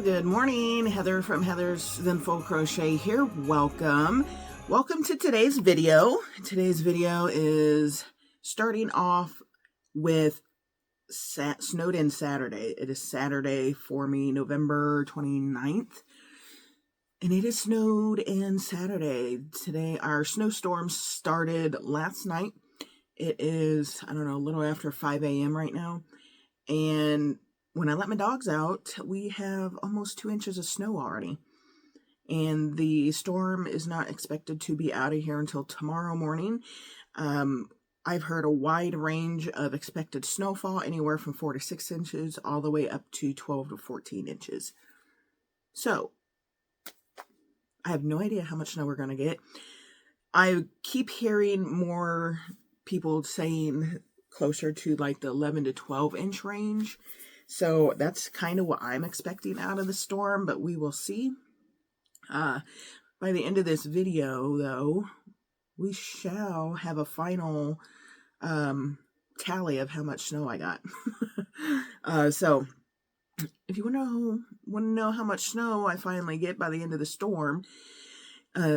Good morning. Heather from Heather's Then Full Crochet here. Welcome to today's video. Today's video is starting off with Snowed In Saturday. It is Saturday for me, November 29th, and it is snowed in Saturday. Today our snowstorm started last night. It is, I don't know, a little after 5 a.m. right now, and when I let my dogs out, we have almost 2 inches of snow already. And the storm is not expected to be out of here until tomorrow morning. I've heard a wide range of expected snowfall, anywhere from 4 to 6 inches, all the way up to 12 to 14 inches. So, I have no idea how much snow we're going to get. I keep hearing more people saying closer to like the 11 to 12 inch range. So that's kind of what I'm expecting out of the storm, but we will see. By the end of this video, though, we shall have a final tally of how much snow I got. So if you want to know how much snow I finally get by the end of the storm,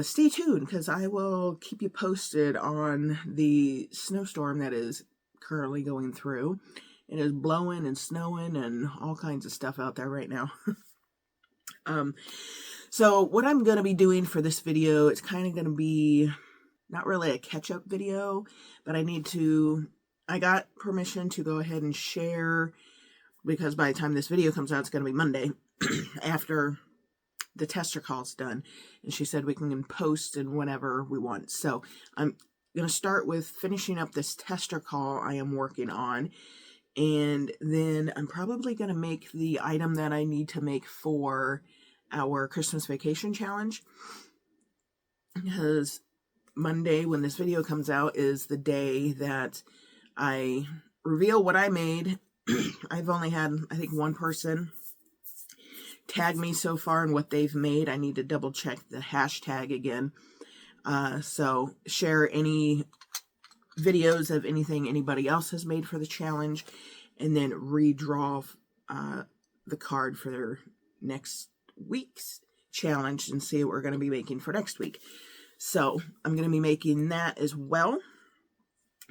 stay tuned, because I will keep you posted on the snowstorm that is currently going through. It is blowing and snowing and all kinds of stuff out there right now. So what I'm going to be doing for this video, it's kind of going to be not really a catch-up video, but I got permission to go ahead and share, because by the time this video comes out, it's going to be Monday after the tester call's done. And she said we can post and whenever we want. So I'm going to start with finishing up this tester call I am working on. And then I'm probably going to make the item that I need to make for our Christmas vacation challenge, because Monday, when this video comes out, is the day that I reveal what I made. I've only had, I think, one person tag me so far and what they've made. I need to double check the hashtag again. So share any videos of anything anybody else has made for the challenge, and then redraw the card for their next week's challenge and see what we're going to be making for next week. So I'm going to be making that as well.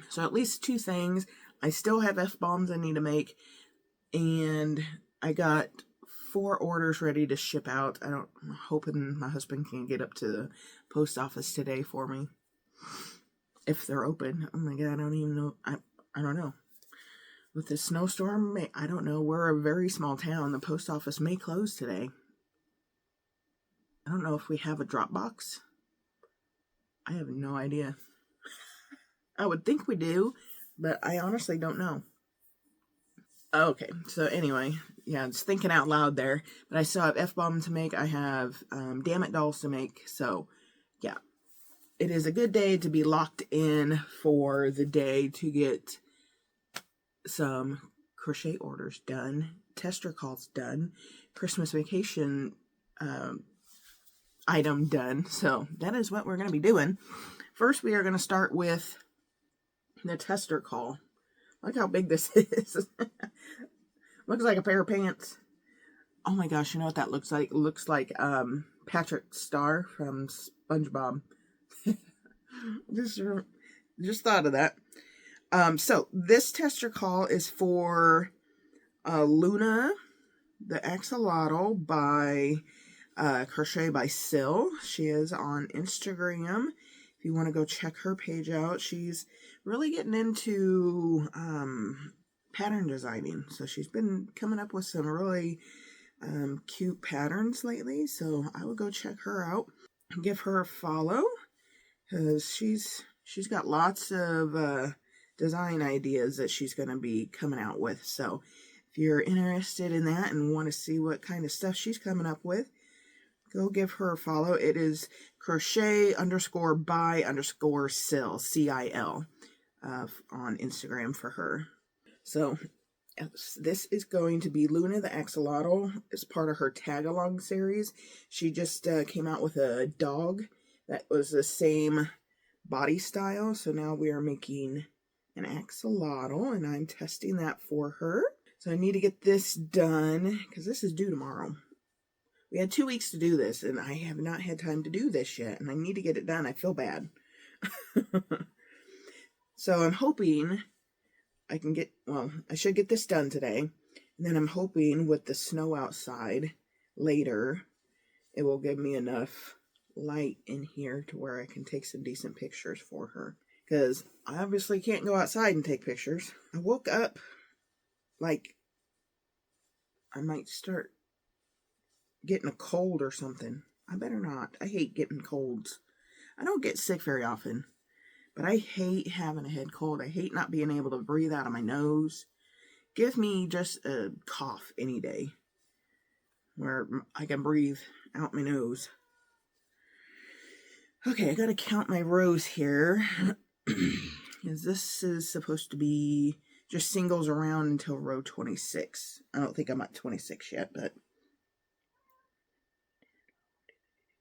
So at least 2 things. I still have F-bombs I need to make, and I got 4 orders ready to ship out. I'm hoping my husband can get up to the post office today for me, if they're open. Oh my god, I don't even know. I don't know. With this snowstorm, I don't know. We're a very small town. The post office may close today. I don't know if we have a drop box. I have no idea. I would think we do, but I honestly don't know. Okay, so anyway, yeah, just thinking out loud there. But I still have F-bomb to make. I have Damn It dolls to make. So, yeah. It is a good day to be locked in for the day to get some crochet orders done, tester calls done, Christmas vacation item done. So that is what we're going to be doing. First, we are going to start with the tester call. Look how big this is. Looks like a pair of pants. Oh my gosh, you know what that looks like? It looks like Patrick Star from SpongeBob. Just thought of that. So this tester call is for Luna, the axolotl by Crochet by Sil. She is on Instagram. If you want to go check her page out, she's really getting into pattern designing. So she's been coming up with some really cute patterns lately. So I would go check her out, give her a follow, because she's got lots of design ideas that she's going to be coming out with. So if you're interested in that and want to see what kind of stuff she's coming up with, go give her a follow. It is crochet_by_Sil, C-I-L, on Instagram for her. So this is going to be Luna the Axolotl as part of her tag-along series. She just came out with a dog that was the same body style. So now we are making an axolotl, and I'm testing that for her. So I need to get this done because this is due tomorrow. We had 2 weeks to do this, and I have not had time to do this yet, and I need to get it done. I feel bad. So I'm hoping I can get, well, I should get this done today. And then I'm hoping with the snow outside later, it will give me enough light in here to where I can take some decent pictures for her. Because I obviously can't go outside and take pictures. I woke up like I might start getting a cold or something. I better not. I hate getting colds. I don't get sick very often, but I hate having a head cold. I hate not being able to breathe out of my nose. Give me just a cough any day where I can breathe out my nose. Okay, I gotta count my rows here. Because this is supposed to be just singles around until row 26. I don't think I'm at 26 yet, but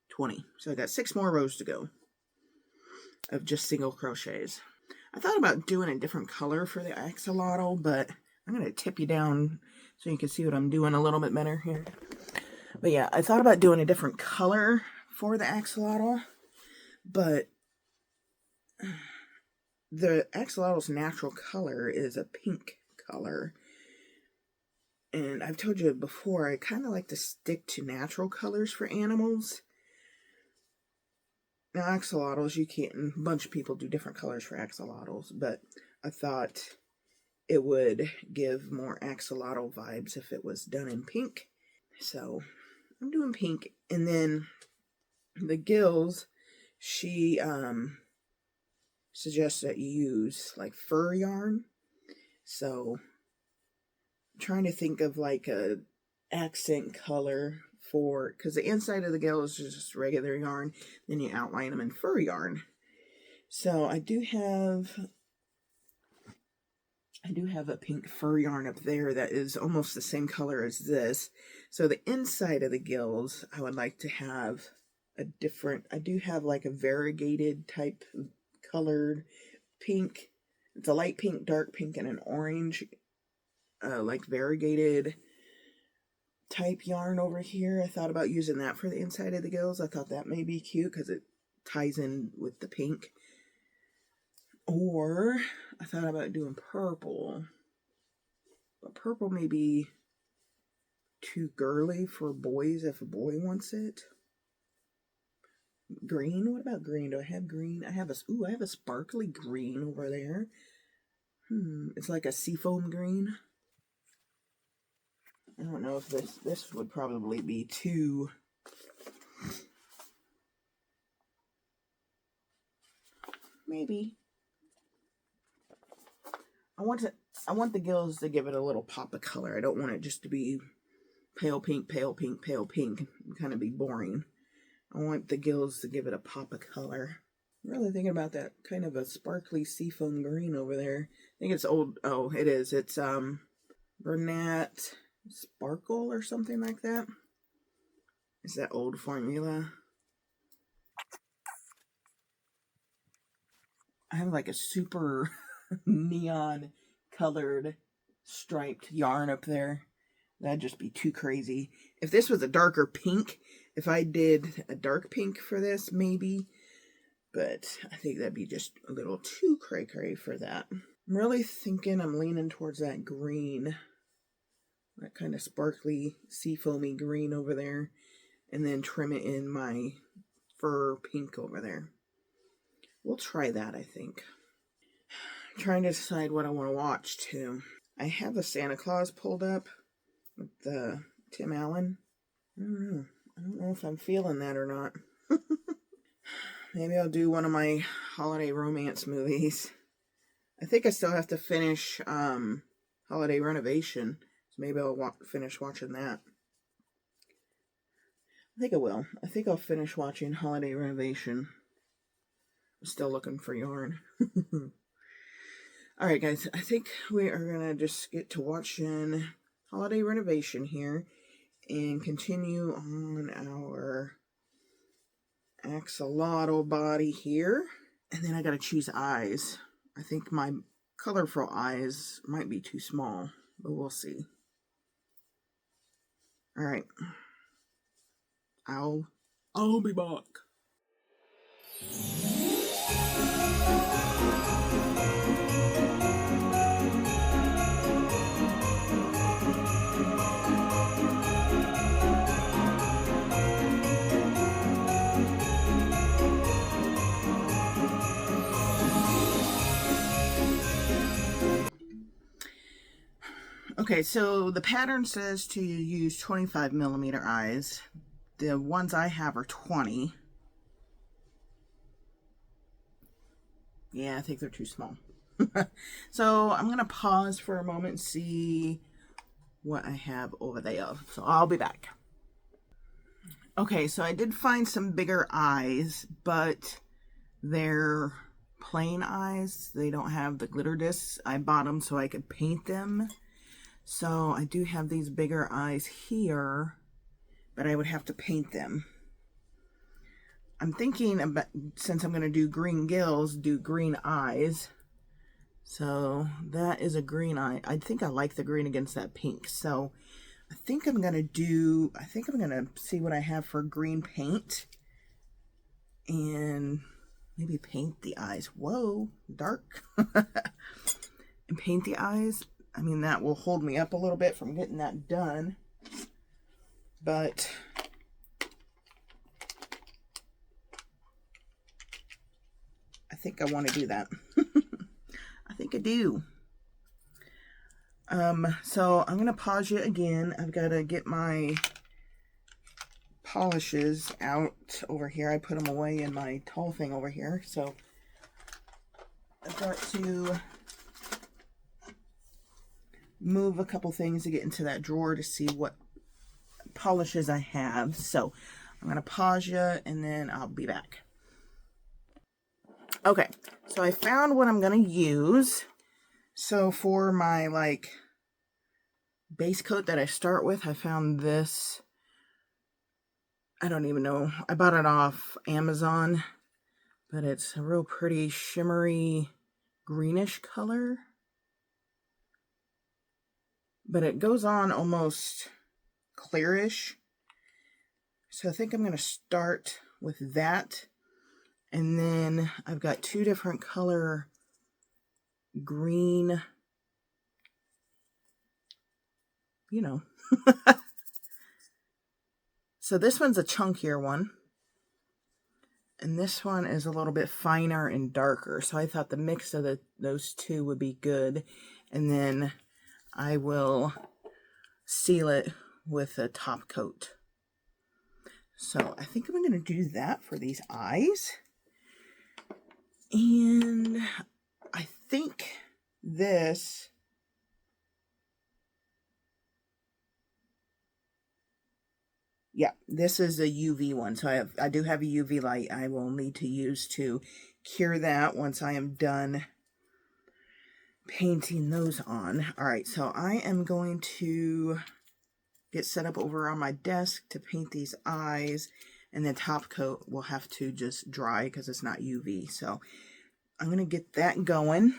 20. So I got 6 more rows to go of just single crochets. I thought about doing a different color for the axolotl, but I'm going to tip you down so you can see what I'm doing a little bit better here. But yeah, I thought about doing a different color for the axolotl, but the axolotl's natural color is a pink color. And I've told you before, I kind of like to stick to natural colors for animals. Now, axolotls, you can't, a bunch of people do different colors for axolotls, but I thought it would give more axolotl vibes if it was done in pink. So I'm doing pink. And then the gills, she suggests that you use like fur yarn. So I'm trying to think of like a accent color for, because the inside of the gill is just regular yarn, then you outline them in fur yarn. So I do have a pink fur yarn up there that is almost the same color as this. So the inside of the gills, I would like to have a different, I do have like a variegated type colored pink. It's a light pink, dark pink, and an orange, like variegated type yarn over here. I thought about using that for the inside of the gills. I thought that may be cute because it ties in with the pink. Or I thought about doing purple, but purple may be too girly for boys if a boy wants it. Green? What about green? Do I have green? I have a sparkly green over there. It's like a seafoam green. I don't know if this would probably be too. Maybe. I want the gills to give it a little pop of color. I don't want it just to be pale pink, pale pink, pale pink, and kind of be boring. I want the gills to give it a pop of color. I'm really thinking about that kind of a sparkly seafoam green over there. I think it's old. Oh, it is. It's Bernat Sparkle or something like that. It's that old formula. I have like a super neon colored striped yarn up there. That'd just be too crazy. If this was a darker pink, if I did a dark pink for this, maybe. But I think that'd be just a little too cray-cray for that. I'm really thinking I'm leaning towards that green. That kind of sparkly, seafoamy green over there. And then trim it in my fur pink over there. We'll try that, I think. I'm trying to decide what I want to watch, too. I have a Santa Claus pulled up with the Tim Allen. I don't know if I'm feeling that or not. Maybe I'll do one of my holiday romance movies. I think I still have to finish Holiday Renovation. So maybe I'll finish watching that. I think I will. I think I'll finish watching Holiday Renovation. I'm still looking for yarn. Alright guys, I think we are going to just get to watching Holiday Renovation here and continue on our axolotl body here. And then I gotta choose eyes. I think my colorful eyes might be too small, but we'll see. Alright. I'll be back. Okay, so the pattern says to use 25mm eyes. The ones I have are 20. Yeah, I think they're too small. So I'm going to pause for a moment and see what I have over there. So I'll be back. Okay, so I did find some bigger eyes, but they're plain eyes. They don't have the glitter discs. I bought them so I could paint them. So I do have these bigger eyes here, but I would have to paint them. I'm thinking about, since I'm going to do green gills, do green eyes. So that is a green eye. I think I like the green against that pink. So I think I'm going to see what I have for green paint and maybe paint the eyes. Whoa, dark. And paint the eyes. I mean, that will hold me up a little bit from getting that done. But I think I want to do that. I think I do. So I'm going to pause you again. I've got to get my polishes out over here. I put them away in my tall thing over here. So I've got to move a couple things to get into that drawer to see what polishes I have. So I'm going to pause you and then I'll be back. Okay, so I found what I'm going to use. So for my base coat that I start with, I found this. I don't even know. I bought it off Amazon, but it's a real pretty shimmery greenish color. But it goes on almost clearish. So I think I'm going to start with that. And then I've got two different color green, you know. So this one's a chunkier one. And this one is a little bit finer and darker. So I thought the mix of those two would be good. And then I will seal it with a top coat. So I think I'm going to do that for these eyes. And I think this, yeah, this is a UV one. So I do have a UV light I will need to use to cure that once I am done painting those on. All right, so I am going to get set up over on my desk to paint these eyes, and the top coat will have to just dry because it's not UV. So I'm going to get that going.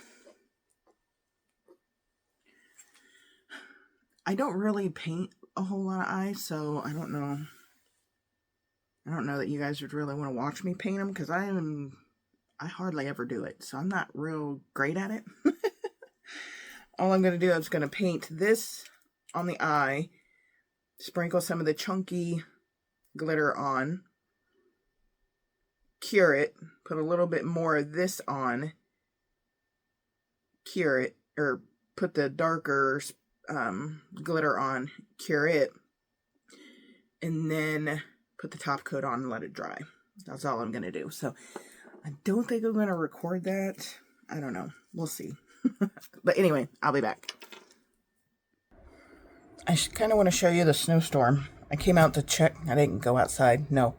I don't really paint a whole lot of eyes, so I don't know. I don't know that you guys would really want to watch me paint them because I hardly ever do it. So I'm not real great at it. All I'm going to do is going to paint this on the eye, sprinkle some of the chunky glitter on, cure it, put a little bit more of this on, cure it, or put the darker glitter on, cure it, and then put the top coat on and let it dry. That's all I'm going to do. So I don't think I'm going to record that. I don't know. We'll see. But anyway, I'll be back. I kind of want to show you the snowstorm. I came out to check. I didn't go outside. No.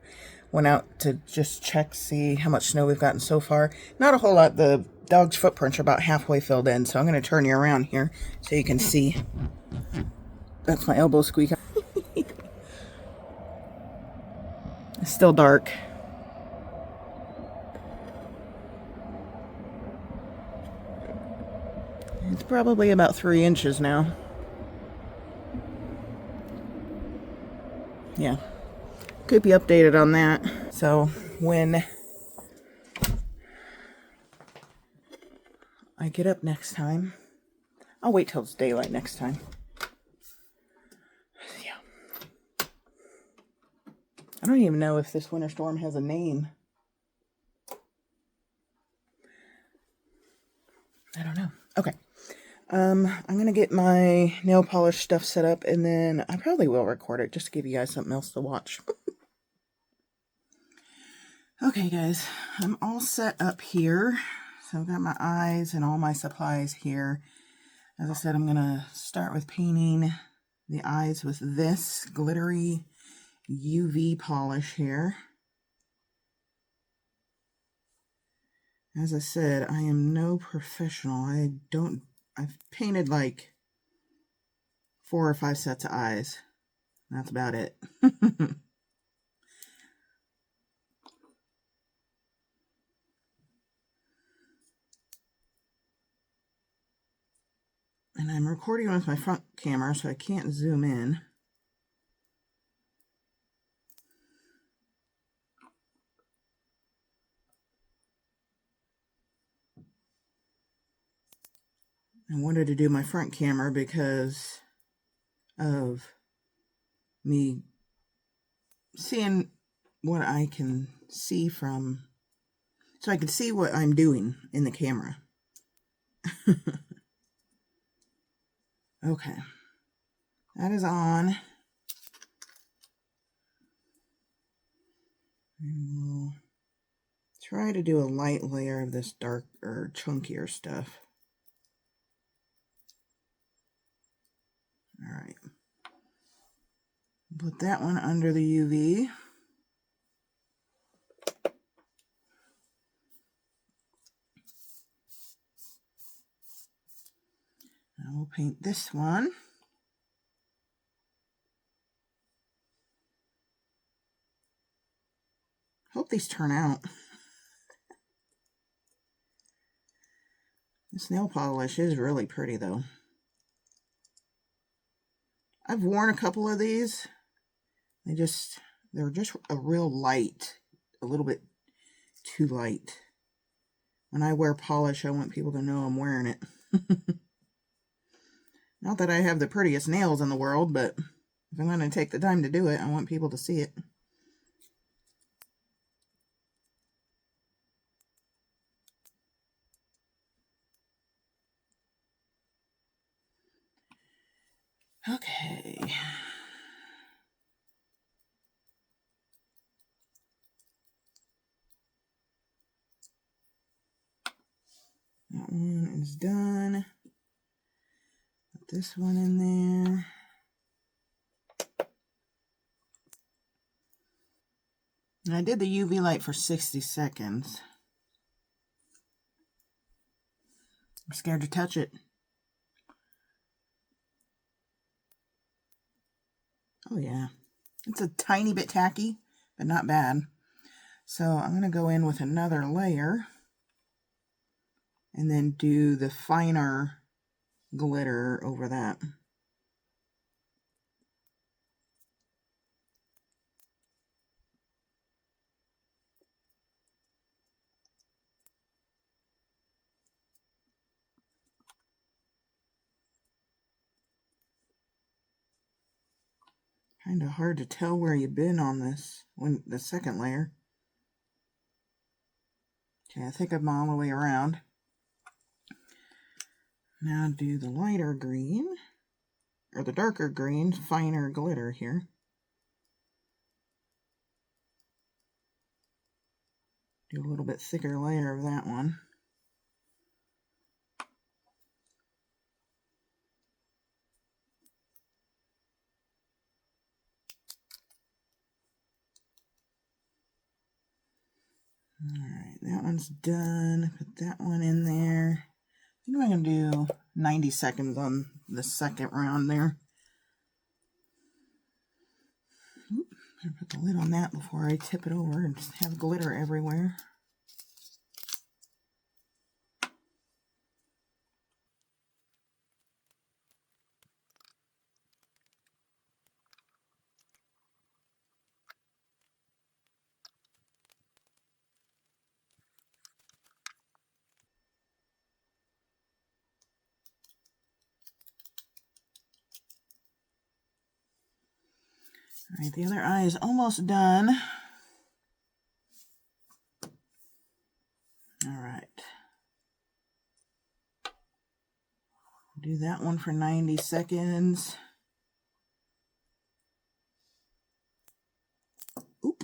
Went out to just check, see how much snow we've gotten so far. Not a whole lot. The dog's footprints are about halfway filled in. So I'm going to turn you around here so you can see. That's my elbow squeaking. It's still dark. It's probably about 3 inches now. Yeah. keep you updated on that. So when I get up next time, I'll wait till it's daylight next time. Yeah. I don't even know if this winter storm has a name. I don't know. Okay. I'm going to get my nail polish stuff set up, and then I probably will record it just to give you guys something else to watch. Okay, guys, I'm all set up here. So I've got my eyes and all my supplies here. As I said, I'm going to start with painting the eyes with this glittery UV polish here. As I said, I am no professional. I've painted like 4 or 5 sets of eyes. That's about it. And I'm recording with my front camera, so I can't zoom in. I wanted to do my front camera because of me seeing what I can see from, so I can see what I'm doing in the camera. Okay, that is on. And we'll try to do a light layer of this dark or chunkier stuff. All right. Put that one under the UV. And we'll paint this one. Hope these turn out. This nail polish is really pretty though. I've worn a couple of these. They're just a real light, a little bit too light. When I wear polish, I want people to know I'm wearing it. Not that I have the prettiest nails in the world, but if I'm going to take the time to do it, I want people to see it. Okay. That one is done. Put this one in there. And I did the UV light for 60 seconds. I'm scared to touch it. Oh yeah. It's a tiny bit tacky, but not bad. So I'm going to go in with another layer and then do the finer glitter over that. Kind of hard to tell where you've been on this, the second layer. Okay, I think I'm all the way around. Now do the lighter green, or the darker green, finer glitter here. Do a little bit thicker layer of that one. Alright, that one's done. Put that one in there. I think I'm going to do 90 seconds on the second round there. Oop, better put the lid on that before I tip it over and just have glitter everywhere. All right, the other eye is almost done. All right. Do that one for 90 seconds. Oop.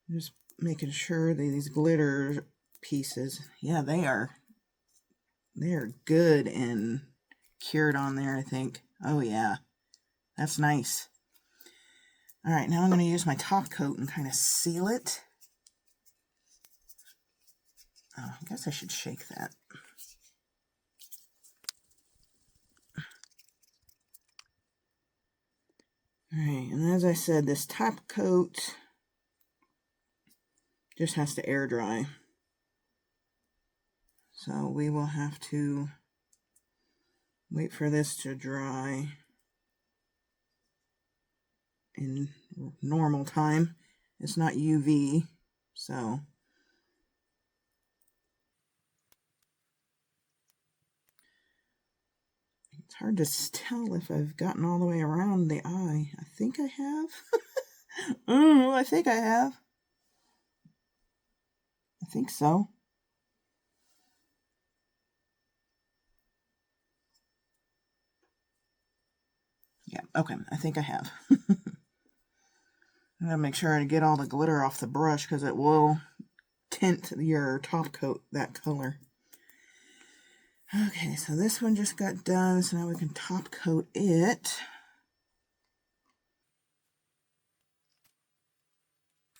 Just making sure that these glitter pieces, yeah, they are good and cured on there, I think. Oh yeah, that's nice. All right, now I'm going to use my top coat and kind of seal it. Oh, I guess I should shake that. All right, and as I said, this top coat just has to air dry. So we will have to wait for this to dry in normal time. It's not UV, so it's hard to tell if I've gotten all the way around the eye. I think I have. I think I have. I think so. Yeah, okay, I think I have. I gotta make sure I get all the glitter off the brush because it will tint your top coat that color. Okay, so this one just got done, so now we can top coat it.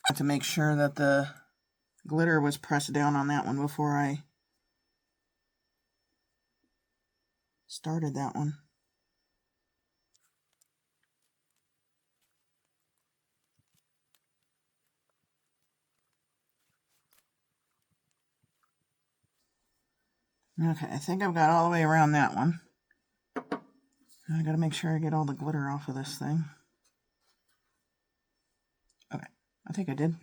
I have to make sure that the glitter was pressed down on that one before I started that one. Okay, I think I've got all the way around that one. I gotta make sure I get all the glitter off of this thing. Okay, I think I did.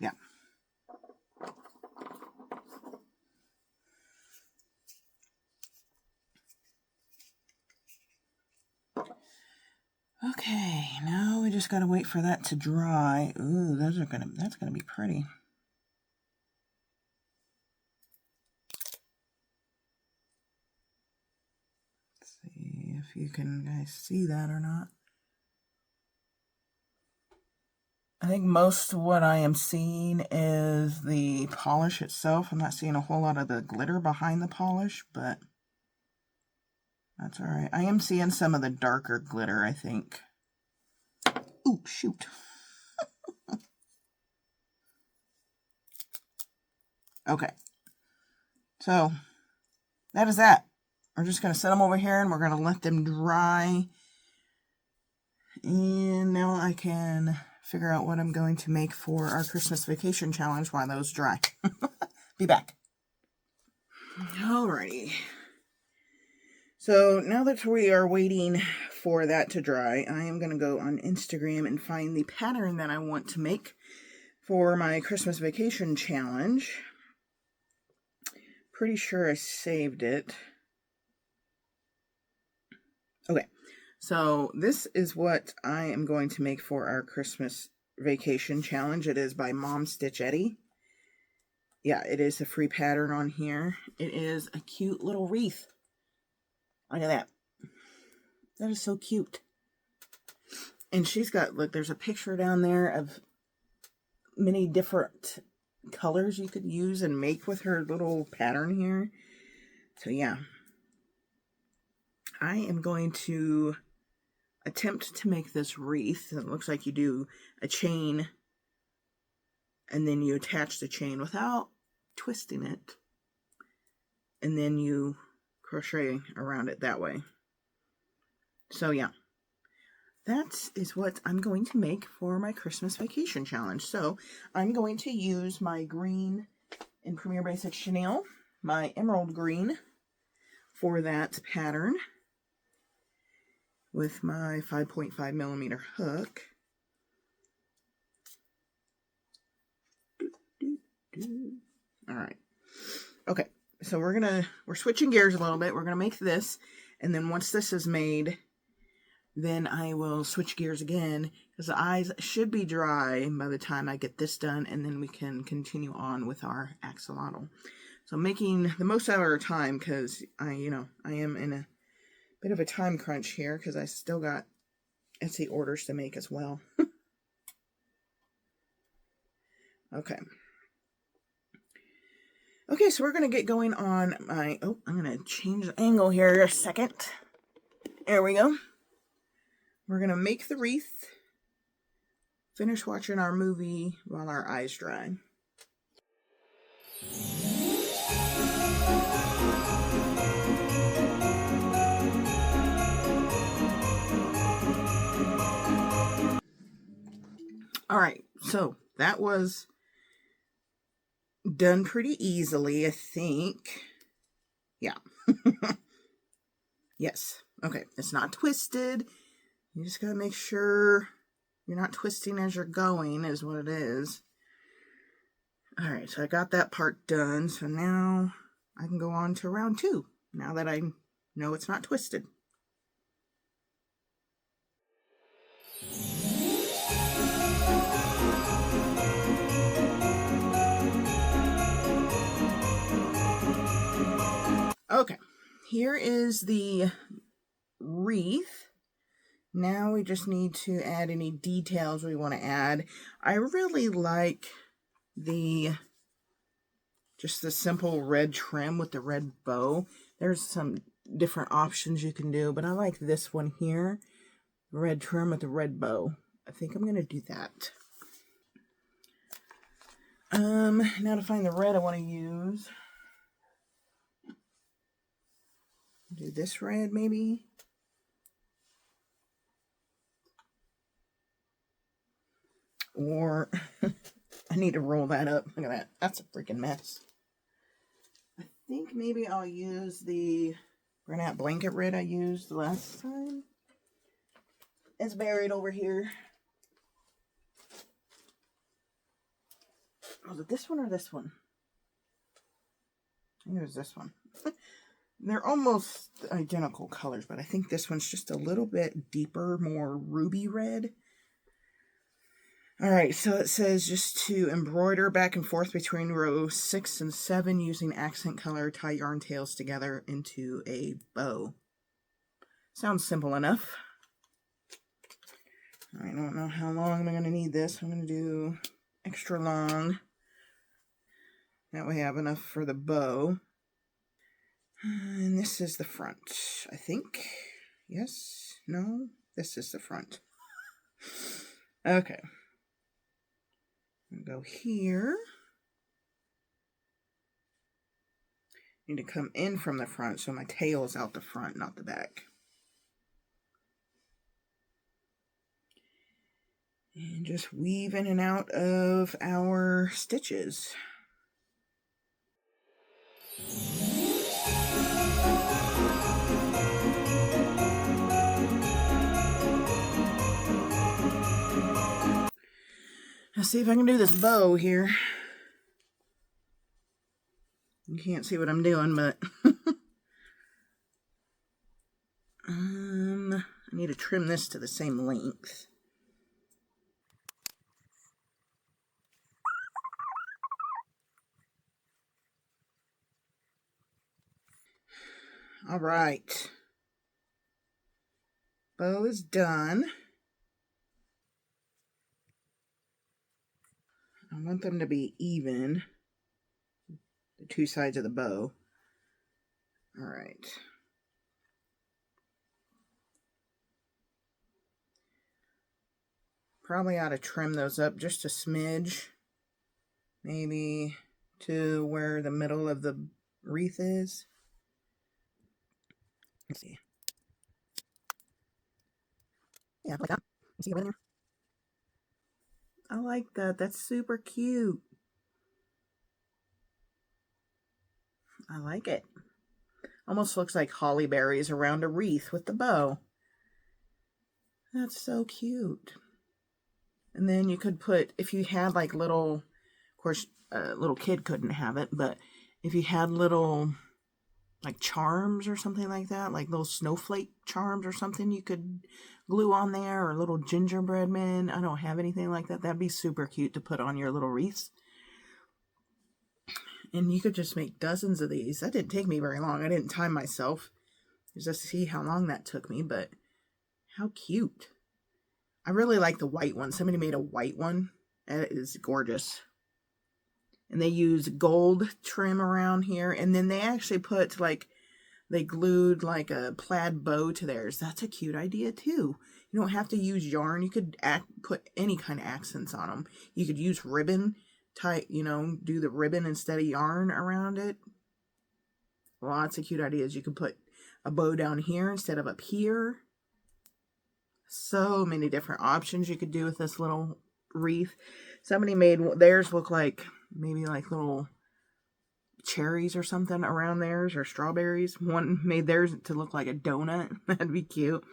Yeah. Okay, now we just gotta wait for that to dry. Ooh, that's gonna be pretty. Let's see if you can guys see that or not. I think most of what I am seeing is the polish itself. I'm not seeing a whole lot of the glitter behind the polish, but that's all right. I am seeing some of the darker glitter, I think. Ooh, shoot. Okay. So, that is that. We're just going to set them over here and we're going to let them dry. And now I can figure out what I'm going to make for our Christmas vacation challenge while those dry. Be back. Alrighty. So now that we are waiting for that to dry, I am going to go on Instagram and find the pattern that I want to make for my Christmas vacation challenge. Pretty sure I saved it. Okay, so this is what I am going to make for our Christmas vacation challenge. It is by Mom Stitch Eddie. Yeah, it is a free pattern on here. It is a cute little wreath. Look at that. That is so cute. And she's got, look, there's a picture down there of many different colors you could use and make with her little pattern here. So yeah, I am going to attempt to make this wreath. It looks like you do a chain and then you attach the chain without twisting it. And then you crochet around it that way. So yeah, that is what I'm going to make for my Christmas vacation challenge. So I'm going to use my green in Premier Basic Chenille, my emerald green for that pattern with my 5.5 millimeter hook. All right. Okay. So we're switching gears a little bit. We're going to make this, And then once this is made, then I will switch gears again, because the eyes should be dry by the time I get this done, and then we can continue on with our axolotl. So I'm making the most out of our time, because I am in a bit of a time crunch here, because I still got Etsy orders to make as well. Okay. Okay, so we're going to get going on my, I'm going to change the angle here a second. There we go. We're going to make the wreath, finish watching our movie while our eyes dry. All right, so that was done pretty easily, I think. Yeah. Yes. Okay, it's not twisted. You just gotta make sure you're not twisting as you're going, is what it is. All right, so I got that part done. So now I can go on to round 2, now that I know it's not twisted. Okay, here is the wreath. Now we just need to add any details we want to add. I really like just the simple red trim with the red bow. There's some different options you can do, but I like this one here. Red trim with the red bow. I think I'm going to do that. Now to find the red I want to use. Do this red maybe. Or I need to roll that up. Look at that. That's a freaking mess. I think maybe I'll use the burnout blanket red I used last time. It's buried over here. Was it this one or this one? I think it was this one. They're almost identical colors, but I think this one's just a little bit deeper, more ruby red. Alright, so it says just to embroider back and forth between row 6 and 7 using accent color, tie yarn tails together into a bow. Sounds simple enough. I don't know how long I'm going to need this. I'm going to do extra long. That way I have enough for the bow. And this is the front, I think. Yes? No? This is the front. Okay. I'm going to go here. Need to come in from the front, so my tail is out the front, not the back. And just weave in and out of our stitches. Let's see if I can do this bow here. You can't see what I'm doing, but I need to trim this to the same length. All right. Bow is done. I want them to be even, the two sides of the bow. All right. Probably ought to trim those up just a smidge, maybe to where the middle of the wreath is. Let's see. Yeah, like that. You see it right there? I like that. That's super cute. I like it. Almost looks like holly berries around a wreath with the bow. That's so cute. And then you could put, if you had like little, of course, a little kid couldn't have it, but if you had little like charms or something like that, like little snowflake charms or something you could glue on there, or little gingerbread men. I don't have anything like that. That'd be super cute to put on your little wreaths. And you could just make dozens of these. That didn't take me very long. I didn't time myself just to see how long that took me, but how cute. I really like the white one. Somebody made a white one. That is gorgeous. And they use gold trim around here. And then they actually put like, they glued like a plaid bow to theirs. That's a cute idea too. You don't have to use yarn. You could put any kind of accents on them. You could use ribbon, do the ribbon instead of yarn around it. Lots of cute ideas. You could put a bow down here instead of up here. So many different options you could do with this little wreath. Somebody made theirs look like maybe like little cherries or something around theirs, or strawberries. One made theirs to look like a donut. That'd be cute.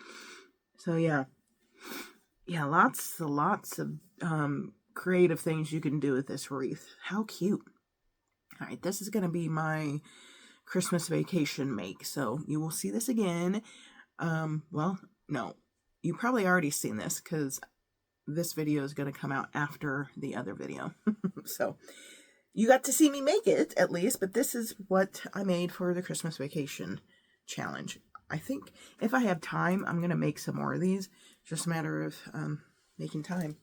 So yeah, lots of creative things you can do with this wreath. How cute. All right, this is going to be my Christmas vacation make, so you will see this again. Well, no, you probably already seen this because this video is going to come out after the other video. So you got to see me make it at least, but this is what I made for the Christmas vacation challenge. I think if I have time, I'm going to make some more of these. Just a matter of making time.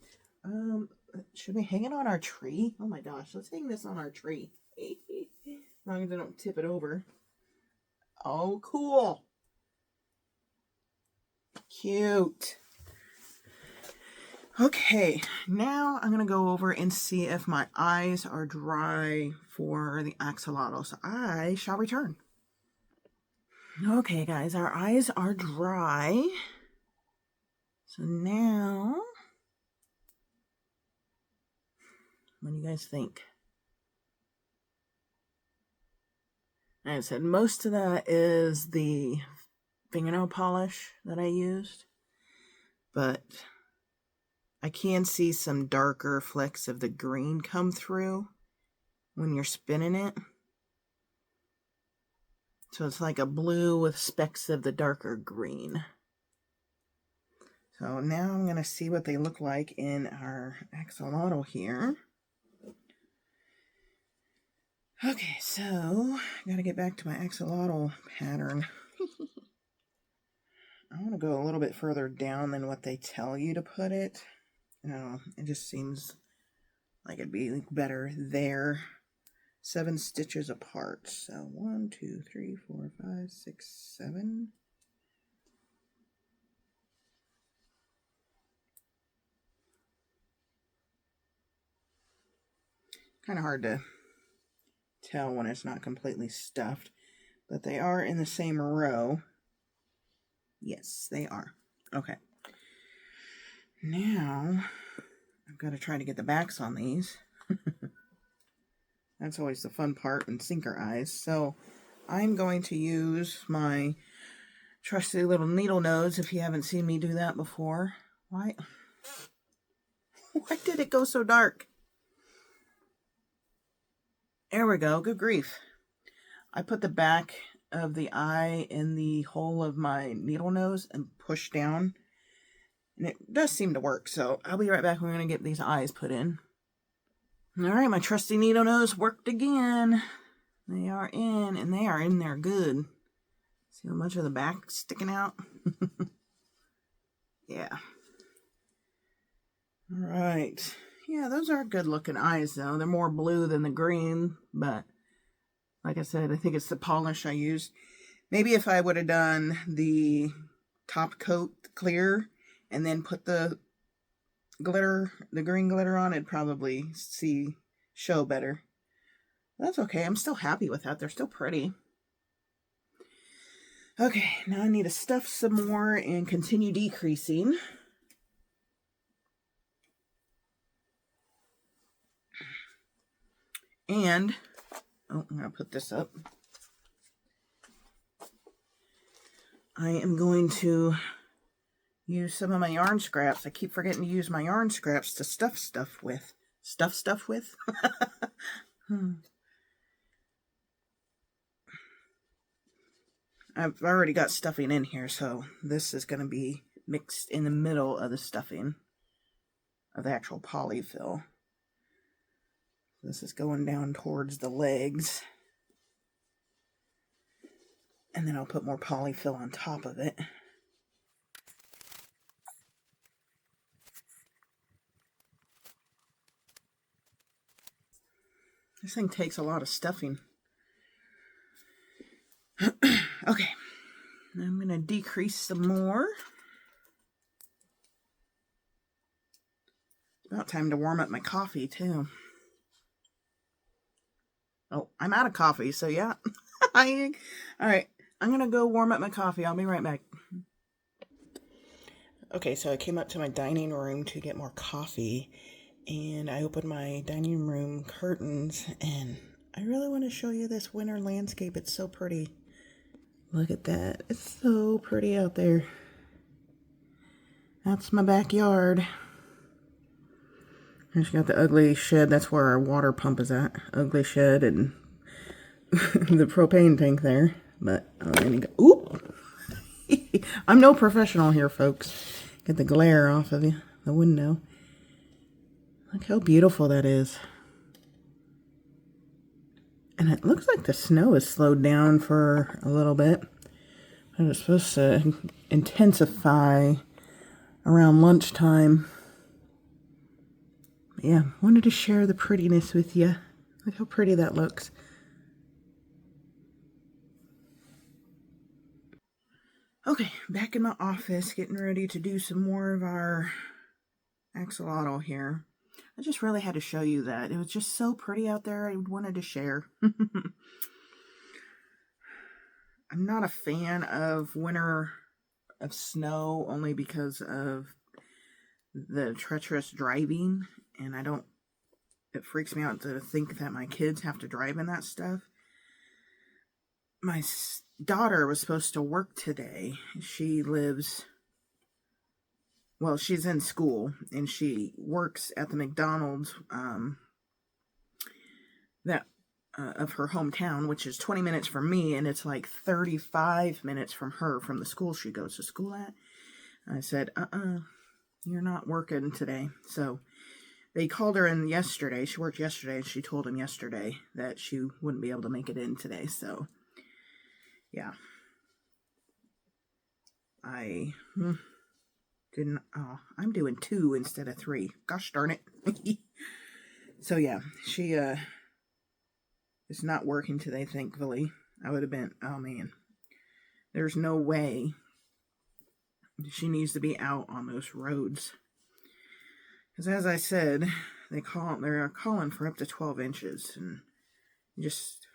Should we hang it on our tree? Oh my gosh, let's hang this on our tree. As long as I don't tip it over. Oh, cool. Cute. Okay, now I'm going to go over and see if my eyes are dry for the axolotl. So I shall return. Okay, guys, our eyes are dry. So now, what do you guys think? Like I said, most of that is the fingernail polish that I used, but I can see some darker flecks of the green come through when you're spinning it. So it's like a blue with specks of the darker green. So now I'm going to see what they look like in our axolotl here. Okay, so I got to get back to my axolotl pattern. I want to go a little bit further down than what they tell you to put it. It just seems like it'd be better there. 7 stitches apart. So 1, 2, 3, 4, 5, 6, 7. Kind of hard to tell when it's not completely stuffed, but they are in the same row. Yes, they are. Okay. Now, I've got to try to get the backs on these. That's always the fun part in sinker eyes. So, I'm going to use my trusty little needle nose if you haven't seen me do that before. Why did it go so dark? There we go. Good grief. I put the back of the eye in the hole of my needle nose and push down. And it does seem to work. So I'll be right back. We're going to get these eyes put in. All right. My trusty needle nose worked again. They are in, and they are in there good. See how much of the back sticking out? Yeah. All right. Yeah, those are good looking eyes though. They're more blue than the green, but like I said, I think it's the polish I used. Maybe if I would have done the top coat clear and then put the glitter, the green glitter on, it'd probably show better. That's okay. I'm still happy with that. They're still pretty. Okay, now I need to stuff some more and continue decreasing. And, I'm going to put this up. I am going to use some of my yarn scraps. I keep forgetting to use my yarn scraps to stuff stuff with. Stuff with? I've already got stuffing in here, so this is going to be mixed in the middle of the stuffing of the actual polyfill. This is going down towards the legs. And then I'll put more polyfill on top of it. This thing takes a lot of stuffing. Okay, I'm going to decrease some more. It's about time to warm up my coffee too. Oh, I'm out of coffee, so yeah. Alright, I'm going to go warm up my coffee. I'll be right back. Okay, so I came up to my dining room to get more coffee, and I opened my dining room curtains, and I really want to show you this winter landscape. It's so pretty. Look at that. It's so pretty out there. That's my backyard. I just got the ugly shed. That's where our water pump is at. Ugly shed and the propane tank there. But, oop! I'm no professional here, folks. Get the glare off of the window. Look how beautiful that is. And it looks like the snow has slowed down for a little bit. But it's supposed to intensify around lunchtime. But yeah, wanted to share the prettiness with you. Look how pretty that looks. Okay, back in my office, getting ready to do some more of our axolotl here. I just really had to show you that. It was just so pretty out there. I wanted to share. I'm not a fan of winter of snow only because of the treacherous driving. And it freaks me out to think that my kids have to drive in that stuff. My daughter was supposed to work today. She's in school, and she works at the McDonald's of her hometown, which is 20 minutes from me, and it's like 35 minutes from her, from the school she goes to school at. I said, you're not working today. So they called her in yesterday. She worked yesterday, and she told him yesterday that she wouldn't be able to make it in today. So, yeah. I'm doing 2 instead of 3. Gosh darn it. So yeah, she is not working today, thankfully. I would have been, oh man. There's no way she needs to be out on those roads. Because as I said, they're calling for up to 12 inches. And just,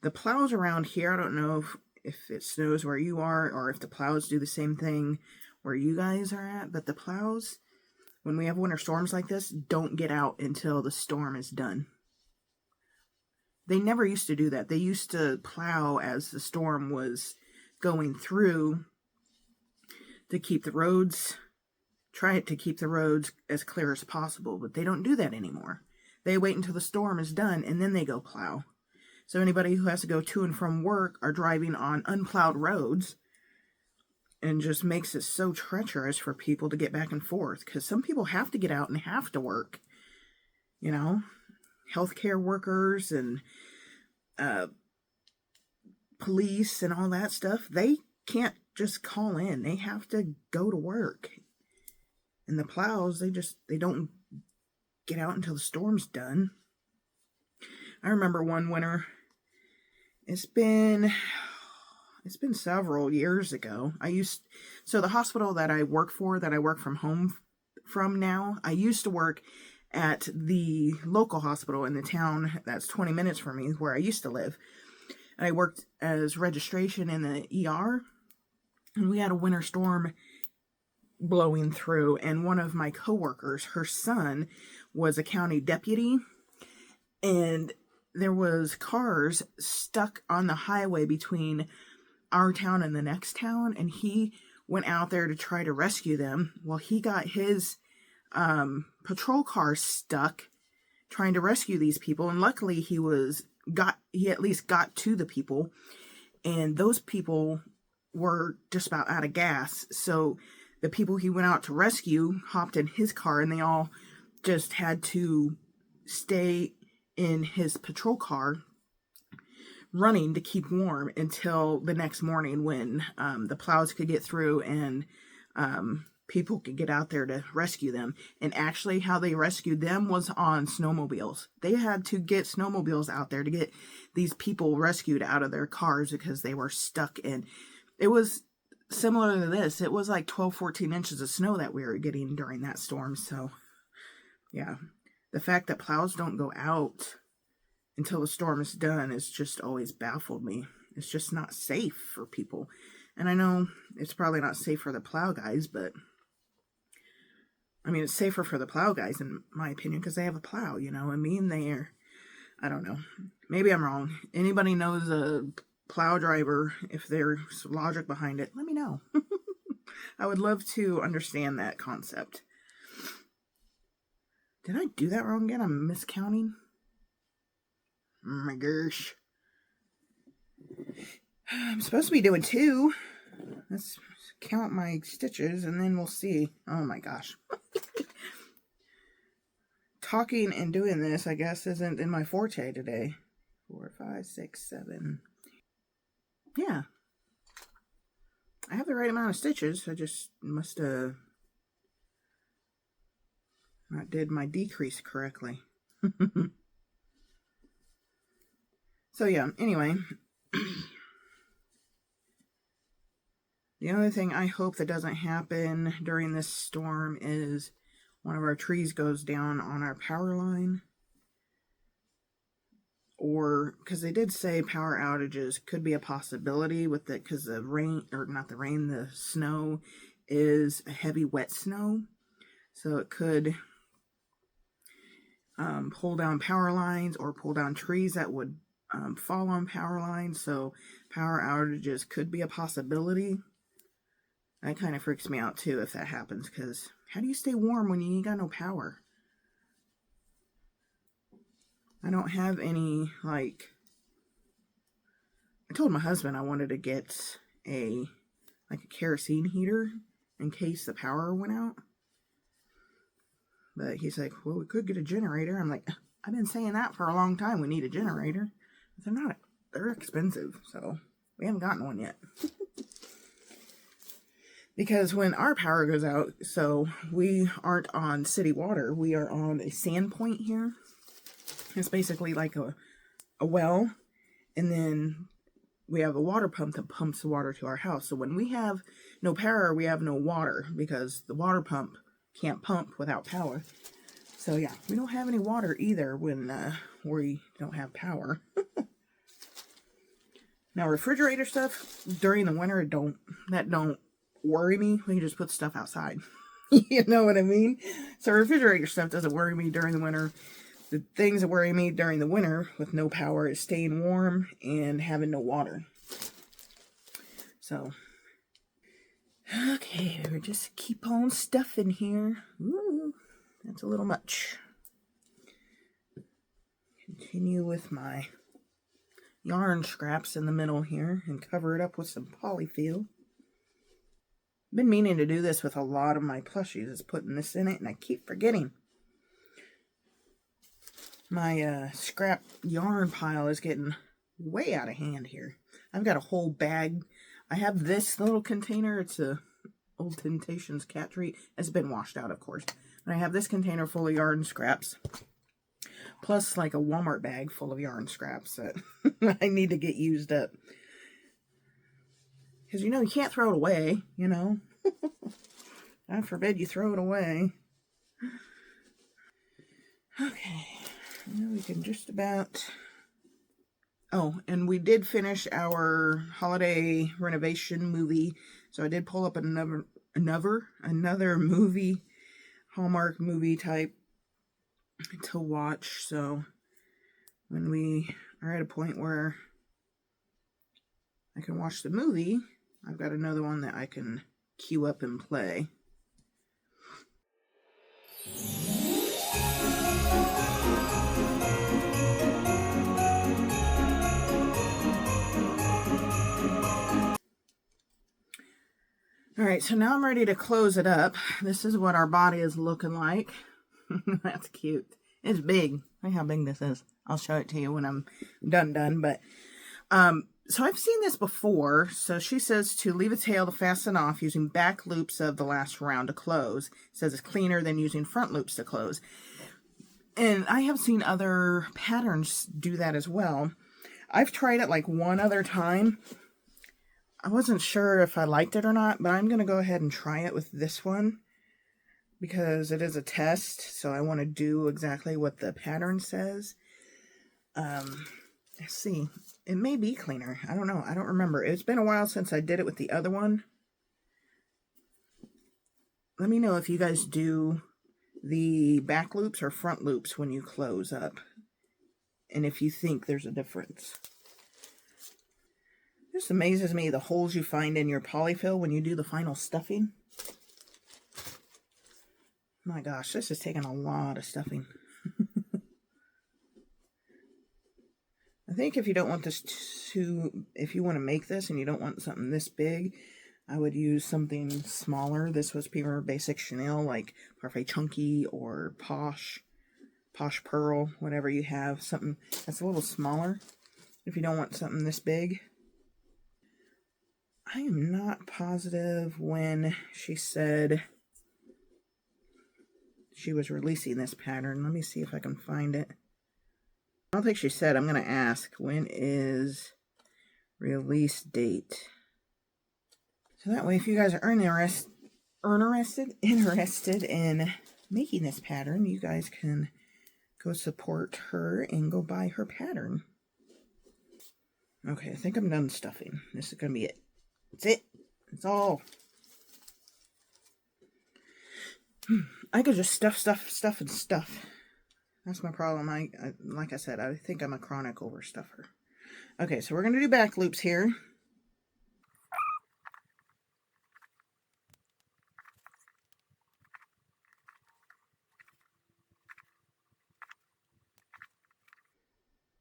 the plows around here, I don't know if it snows where you are, or if the plows do the same thing where you guys are at, but the plows, when we have winter storms like this, don't get out until the storm is done. They never used to do that. They used to plow as the storm was going through to keep the roads, try to keep the roads as clear as possible, but they don't do that anymore. They wait until the storm is done, and then they go plow. So anybody who has to go to and from work are driving on unplowed roads, and just makes it so treacherous for people to get back and forth, because some people have to get out and have to work. You know, healthcare workers and police and all that stuff, they can't just call in. They have to go to work. And the plows, they don't get out until the storm's done. I remember one winter, it's been several years ago. So the hospital that I work for, that I work from home from now, I used to work at the local hospital in the town that's 20 minutes from me, where I used to live. And I worked as registration in the ER, and we had a winter storm blowing through, and one of my coworkers, her son, was a county deputy, and there was cars stuck on the highway between our town and the next town, and he went out there to try to rescue them. Well, he got his patrol car stuck trying to rescue these people, and luckily he at least got to the people, and those people were just about out of gas. So the people he went out to rescue hopped in his car, and they all just had to stay in his patrol car running to keep warm until the next morning when the plows could get through and people could get out there to rescue them. And actually how they rescued them was on snowmobiles. They had to get snowmobiles out there to get these people rescued out of their cars because they were stuck in. It was similar to this. It was like 12, 14 inches of snow that we were getting during that storm. So yeah, the fact that plows don't go out until the storm is done is just always baffled me. It's just not safe for people. And I know it's probably not safe for the plow guys, but I mean, it's safer for the plow guys in my opinion because they have a plow, you know. I mean, I don't know. Maybe I'm wrong. Anybody knows a plow driver, if there's logic behind it, let me know. I would love to understand that concept. Did I do that wrong again? I'm miscounting. Oh my gosh. I'm supposed to be doing 2. Let's count my stitches and then we'll see. Oh my gosh. Talking and doing this, I guess, isn't in my forte today. 4, 5, 6, 7. Yeah. I have the right amount of stitches. I just must have not did my decrease correctly. So yeah, anyway. The other thing I hope that doesn't happen during this storm is one of our trees goes down on our power line. Or, because they did say power outages could be a possibility with it, because the rain, or not the rain, the snow is a heavy wet snow. So it could pull down power lines or pull down trees that would fall on power lines. So power outages could be a possibility. That kind of freaks me out too if that happens, because how do you stay warm when you ain't got no power? I don't have any, like, I told my husband I wanted to get a kerosene heater in case the power went out. But he's like, well, we could get a generator. I'm like, I've been saying that for a long time. We need a generator. But they're expensive, so we haven't gotten one yet. Because when our power goes out, so we aren't on city water, we are on a sand point here. It's basically like a well, and then we have a water pump that pumps the water to our house. So when we have no power, we have no water, because the water pump can't pump without power. So yeah, we don't have any water either when we don't have power. Now refrigerator stuff during the winter don't worry me. We can just put stuff outside. You know what I mean? So refrigerator stuff doesn't worry me during the winter. The things that worry me during the winter with no power is staying warm and having no water. So, okay, we're just keep on stuffing here. Ooh, that's a little much. Continue with my yarn scraps in the middle here and cover it up with some polyfill. Been meaning to do this with a lot of my plushies, is putting this in it, and I keep forgetting. My scrap yarn pile is getting way out of hand here. I've got a whole bag. I have this little container. It's a old Temptations cat treat. It's been washed out, of course. And I have this container full of yarn scraps. Plus, like a Walmart bag full of yarn scraps that I need to get used up. Because, you know, you can't throw it away, you know. God forbid you throw it away. Okay. Well, we can just about... Oh, and we did finish our holiday renovation movie. So I did pull up another movie, Hallmark movie type to watch. So when we are at a point where I can watch the movie, I've got another one that I can queue up and play. All right, so now I'm ready to close it up. This is what our body is looking like. That's cute. It's big. Look how big this is. I'll show it to you when I'm done. But so I've seen this before. So she says to leave a tail to fasten off using back loops of the last round to close. It says it's cleaner than using front loops to close. And I have seen other patterns do that as well. I've tried it like one other time. I wasn't sure if I liked it or not, but I'm going to go ahead and try it with this one because it is a test, so I want to do exactly what the pattern says. Let's see. It may be cleaner. I don't know. I don't remember. It's been a while since I did it with the other one. Let me know if you guys do the back loops or front loops when you close up, and if you think there's a difference. It just amazes me the holes you find in your polyfill when you do the final stuffing. My gosh, this is taking a lot of stuffing. I think if you don't want this if you want to make this and you don't want something this big, I would use something smaller. This was Pure Basic Chenille, like Parfait Chunky or Posh Pearl, whatever you have. Something that's a little smaller if you don't want something this big. I am not positive when she said she was releasing this pattern. Let me see if I can find it. I don't think she said. I'm going to ask, when is release date? So that way, if you guys are interested in making this pattern, you guys can go support her and go buy her pattern. Okay, I think I'm done stuffing. This is going to be it. That's it. That's all. I could just stuff. That's my problem. I like I said, I think I'm a chronic overstuffer. Okay, so we're going to do back loops here.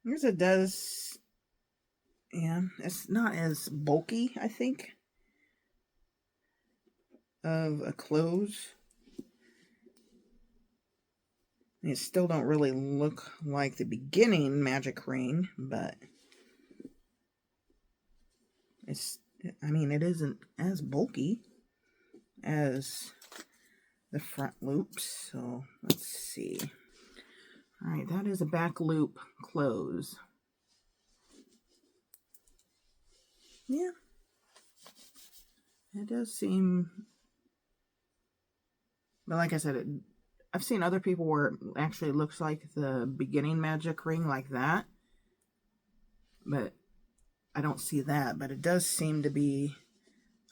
Here's it does. Yeah, it's not as bulky, I think, of a close. It still don't really look like the beginning magic ring, but it's, I mean, it isn't as bulky as the front loops. So let's see. All right, that is a back loop close. Yeah, it does seem, but like I said, I've seen other people where it actually looks like the beginning magic ring like that, but I don't see that. But it does seem to be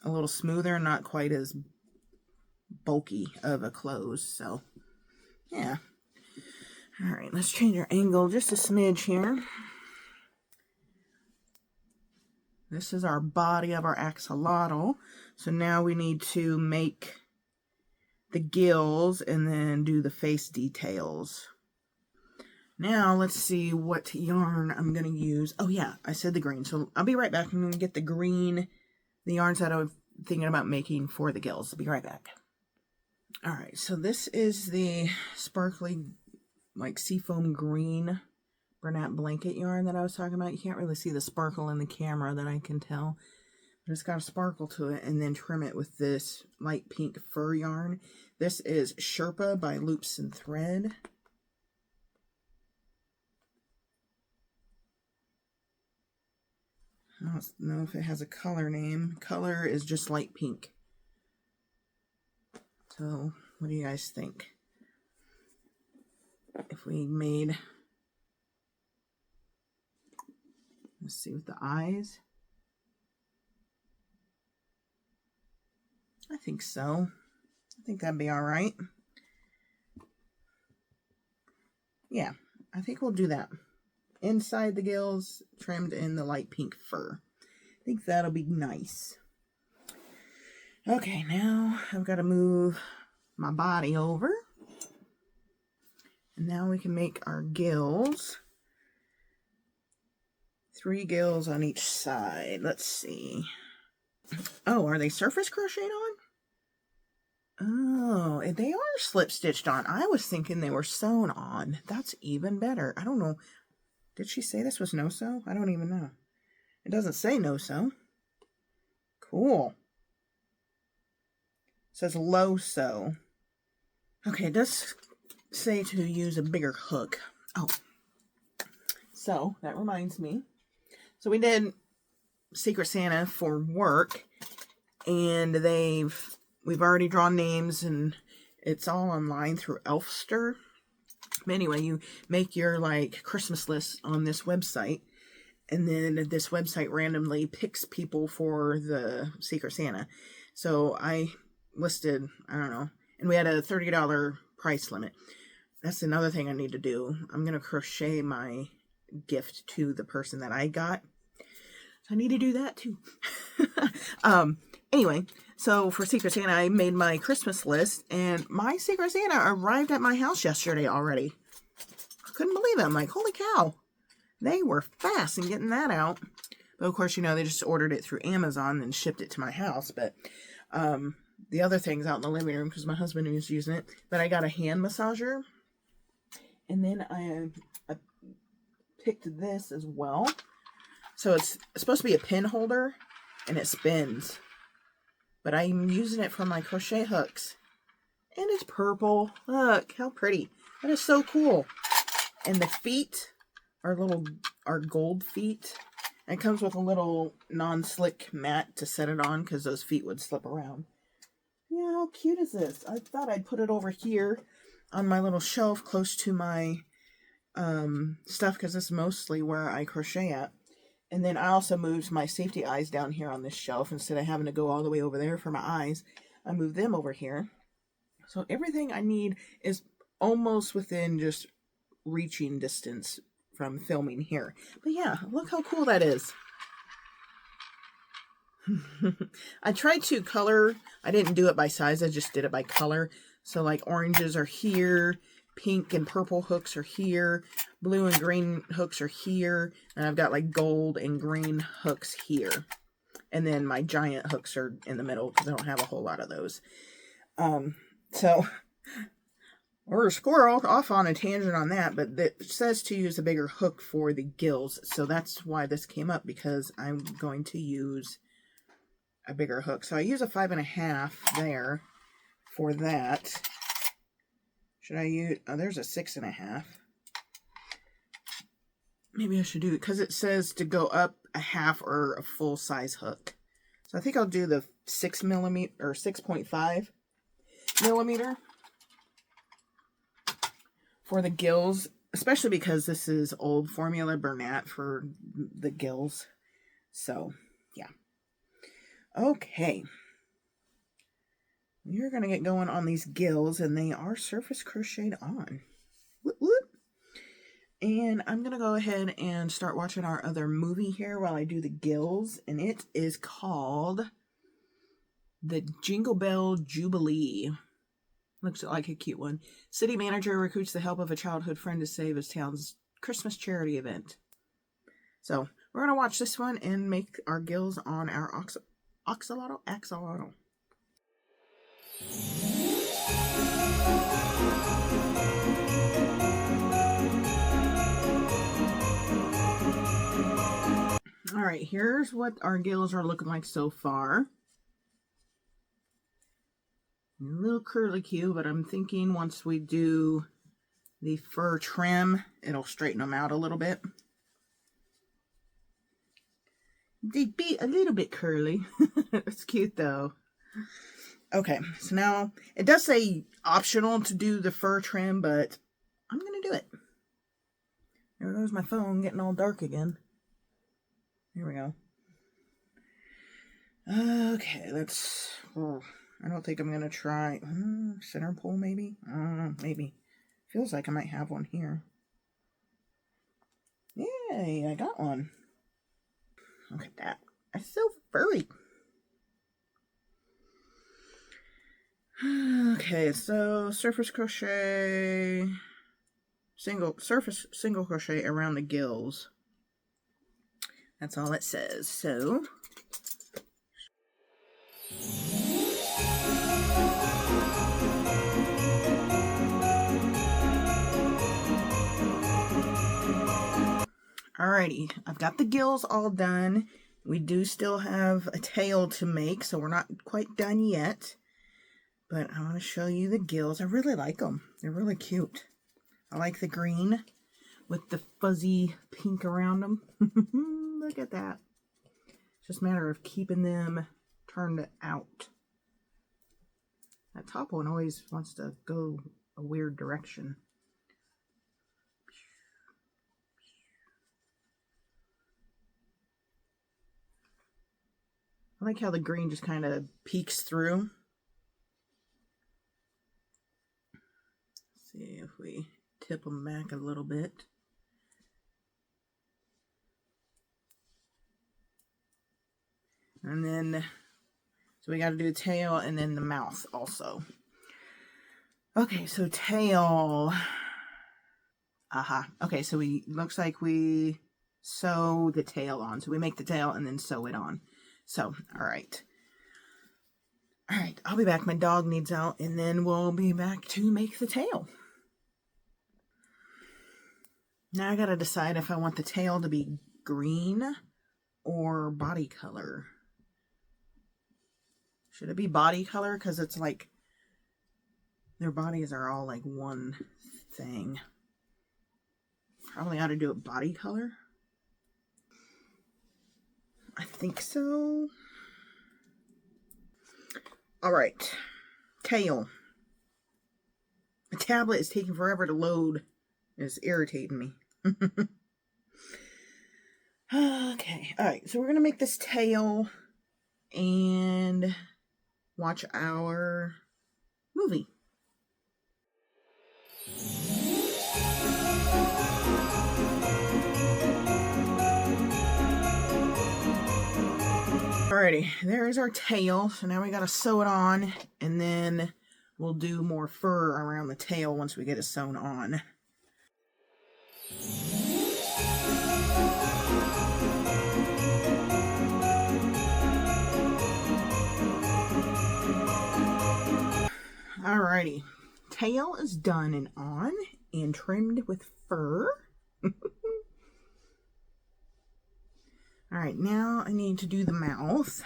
a little smoother, not quite as bulky of a close. So yeah. All right, let's change our angle just a smidge here. This is our body of our axolotl. So now we need to make the gills and then do the face details. Now let's see what yarn I'm going to use. Oh yeah, I said the green. So I'll be right back. I'm going to get the green, the yarns that I was thinking about making for the gills. I'll be right back. All right, so this is the sparkly, like seafoam green Bernat blanket yarn that I was talking about. You can't really see the sparkle in the camera that I can tell. But it's got a sparkle to it, and then trim it with this light pink fur yarn. This is Sherpa by Loops and Thread. I don't know if it has a color name. Color is just light pink. So, what do you guys think? If we made, let's see, with the eyes. I think so. I think that'd be all right. Yeah, I think we'll do that. Inside the gills, trimmed in the light pink fur. I think that'll be nice. Okay, now I've got to move my body over. And now we can make our gills. 3 gills on each side. Let's see. Oh, are they surface crocheted on? Oh, and they are slip stitched on. I was thinking they were sewn on. That's even better. I don't know. Did she say this was no sew? I don't even know. It doesn't say no sew. Cool. It says low sew. Okay, it does say to use a bigger hook. Oh, so that reminds me. So we did Secret Santa for work, and we've already drawn names, and it's all online through Elfster. But anyway, you make your like Christmas list on this website, and then this website randomly picks people for the Secret Santa. So I listed, I don't know, and we had a $30 price limit. That's another thing I need to do. I'm going to crochet my gift to the person that I got. So I need to do that too. Anyway, so for Secret Santa, I made my Christmas list, and my Secret Santa arrived at my house yesterday already. I couldn't believe it. I'm like, holy cow. They were fast in getting that out. But of course, you know, they just ordered it through Amazon and shipped it to my house. But the other thing's out in the living room because my husband was using it. But I got a hand massager. And then I picked this as well. So it's supposed to be a pin holder, and it spins. But I'm using it for my crochet hooks. And it's purple. Look, how pretty. That is so cool. And the feet are gold feet. And it comes with a little non-slick mat to set it on because those feet would slip around. Yeah, how cute is this? I thought I'd put it over here on my little shelf close to my stuff because this is mostly where I crochet at. And then I also moved my safety eyes down here on this shelf instead of having to go all the way over there for my eyes. I moved them over here. So everything I need is almost within just reaching distance from filming here. But yeah, look how cool that is. I tried to color. I didn't do it by size. I just did it by color. So like oranges are here. Pink and purple hooks are here. Blue and green hooks are here. And I've got like gold and green hooks here. And then my giant hooks are in the middle because I don't have a whole lot of those. So we're squirrel off on a tangent on that, but it says to use a bigger hook for the gills. So that's why this came up, because I'm going to use a bigger hook. So I use a 5.5 there for that. Should I use, oh, there's a 6.5. Maybe I should do it because it says to go up a half or a full size hook. So I think I'll do the 6mm or 6.5 millimeter for the gills, especially because this is old formula Bernat for the gills. So yeah. Okay. We're going to get going on these gills, and they are surface crocheted on. Whoop, whoop. And I'm going to go ahead and start watching our other movie here while I do the gills, and it is called The Jingle Bell Jubilee. Looks like a cute one. City manager recruits the help of a childhood friend to save his town's Christmas charity event. So we're going to watch this one and make our gills on our axolotl. All right, here's what our gills are looking like so far. A little curlicue, but I'm thinking once we do the fur trim, it'll straighten them out a little bit. They'd be a little bit curly. It's cute though. Okay, so now it does say optional to do the fur trim, but I'm going to do it. There goes my phone getting all dark again. Here we go. Okay, let's... Oh, I don't think I'm going to try... center pole, maybe? I don't know, maybe. Feels like I might have one here. Yay, I got one. Look at that. It's so furry. Okay, so surface crochet, single crochet around the gills. That's all it says. So Alrighty, I've got the gills all done. We do still have a tail to make, so we're not quite done yet. But I want to show you the gills. I really like them. They're really cute. I like the green with the fuzzy pink around them. Look at that. It's just a matter of keeping them turned out. That top one always wants to go a weird direction. I like how the green just kind of peeks through. Let's see if we tip them back a little bit. And then, so we got to do the tail and then the mouth also. Okay, so tail. Okay, so looks like we sew the tail on. So we make the tail and then sew it on. So, all right. All right, I'll be back. My dog needs out, and then we'll be back to make the tail. Now I got to decide if I want the tail to be green or body color. Should it be body color? Because it's like their bodies are all like one thing. Probably ought to do it body color. I think so. All right. Tail. The tablet is taking forever to load. It's irritating me. Okay. All right. So we're going to make this tail and watch our movie. Alrighty, there's our tail. So now we gotta sew it on, and then we'll do more fur around the tail once we get it sewn on. Alrighty, tail is done and on and trimmed with fur. Alright, now I need to do the mouth.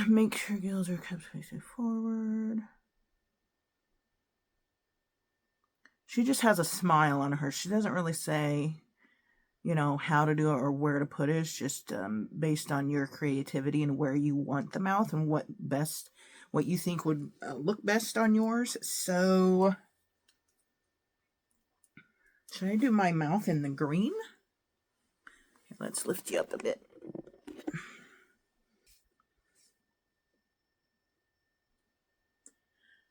Make sure gills are kept facing forward. She just has a smile on her. She doesn't really say, you know, how to do it or where to put it. It's just based on your creativity and where you want the mouth and what you think would look best on yours. So, should I do my mouth in the green? Let's lift you up a bit.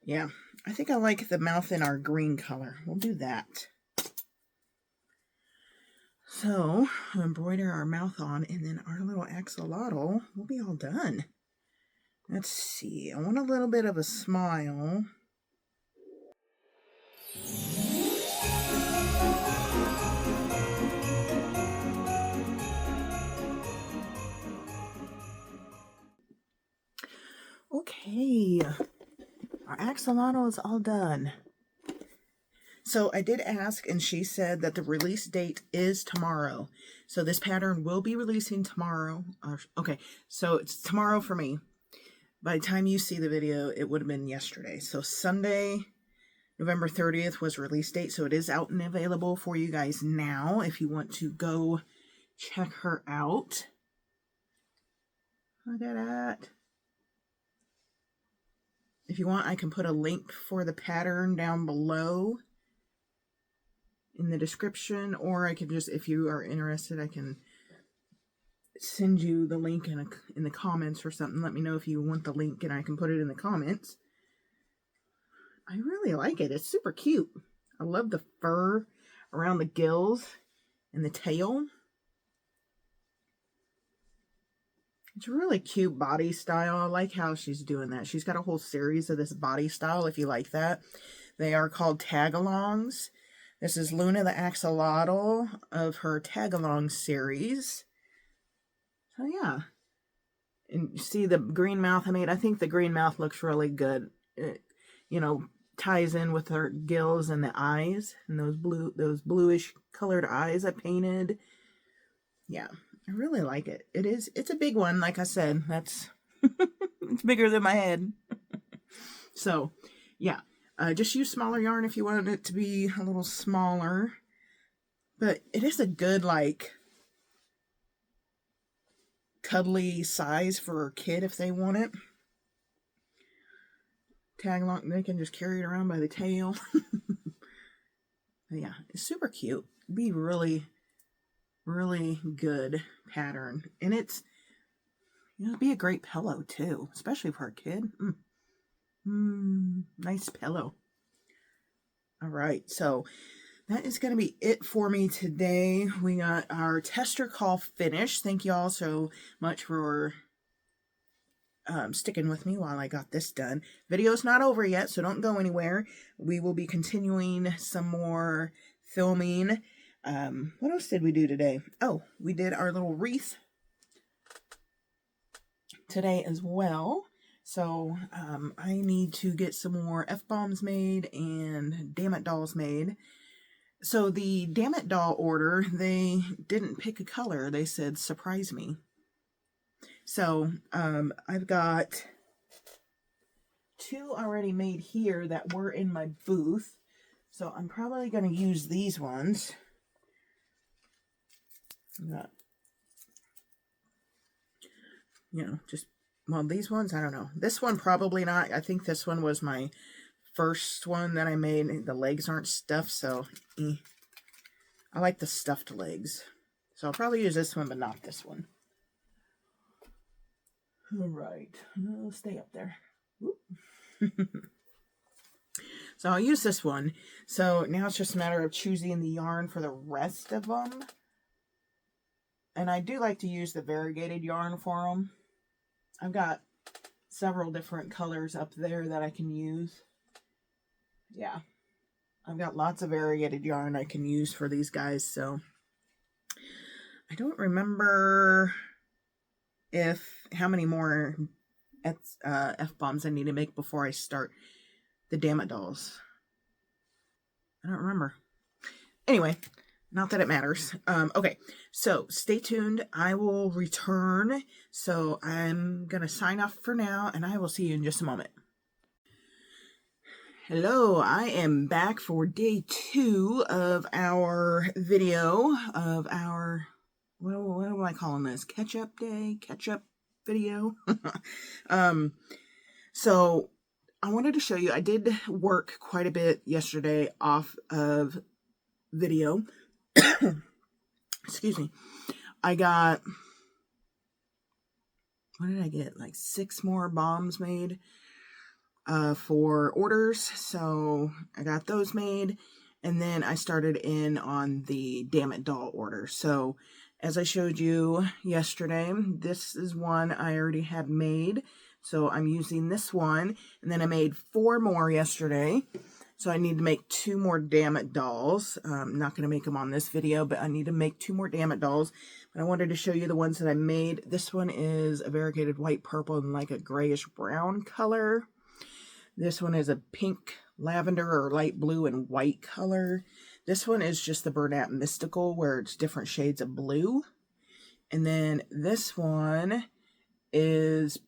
Yeah, I think I like the mouth in our green color. We'll do that. So, we'll embroider our mouth on, and then our little axolotl will be all done. Let's see. I want a little bit of a smile. Okay, our axolotl is all done. So I did ask, and she said that the release date is tomorrow. So this pattern will be releasing tomorrow. Okay, so it's tomorrow for me. By the time you see the video, it would have been yesterday. So Sunday, November 30th was release date. So it is out and available for you guys now if you want to go check her out. Look at that. If you want, I can put a link for the pattern down below in the description, or I could just, if you are interested, I can send you the link in the comments or something. Let me know if you want the link and I can put it in the comments. I really like it. It's super cute. I love the fur around the gills and the tail. It's a really cute body style. I like how she's doing that. She's got a whole series of this body style, if you like that. They are called tag-alongs. This is Luna the Axolotl of her tag-along series. So yeah. And you see the green mouth I made? I think the green mouth looks really good. You know, ties in with her gills and the eyes and those bluish colored eyes I painted. Yeah, I really like it. It's a big one, like I said. That's it's bigger than my head. So, yeah, just use smaller yarn if you want it to be a little smaller. But it is a good, like, cuddly size for a kid if they want it. Tag along, they can just carry it around by the tail. Yeah, it's super cute. It'd be really, really good pattern. And it's, it'd be a great pillow too, especially for a kid. Nice pillow. All right, so that is going to be it for me today. We got our tester call finished. Thank you all so much for sticking with me while I got this done. Video's not over yet, so don't go anywhere. We will be continuing some more filming. What else did we do today? Oh, we did our little wreath today as well. So I need to get some more F-bombs made and Damn It dolls made. So the Damn It doll order, they didn't pick a color. They said, surprise me. So, I've got 2 already made here that were in my booth. So I'm probably going to use these ones. Got, you know, just, well, these ones, I don't know. This one probably not. I think this one was my first one that I made. The legs aren't stuffed, so I like the stuffed legs. So I'll probably use this one, but not this one. All right, I'll stay up there. So I'll use this one. So now it's just a matter of choosing the yarn for the rest of them. And I do like to use the variegated yarn for them. I've got several different colors up there that I can use. Yeah, I've got lots of variegated yarn I can use for these guys. So I don't remember how many more F-bombs I need to make before I start the Damn It dolls. I don't remember. Anyway, not that it matters. Okay, so stay tuned. I will return. So I'm going to sign off for now, and I will see you in just a moment. Hello, I am back for day 2 of our video of our... what am I calling this? Catch-up day? Catch-up video? So I wanted to show you, I did work quite a bit yesterday off of video. Excuse me. I got, what did I get? Like 6 more bombs made for orders. So I got those made. And then I started in on the Damn It doll order. So as I showed you yesterday, this is one I already had made. So I'm using this one. And then I made 4 more yesterday. So I need to make 2 more Damn It dolls. I'm not going to make them on this video, but I need to make 2 more Damn It dolls. But I wanted to show you the ones that I made. This one is a variegated white, purple, and like a grayish brown color. This one is a pink, lavender, or light blue and white color. This one is just the Bernat Mystical, where it's different shades of blue. And then this one is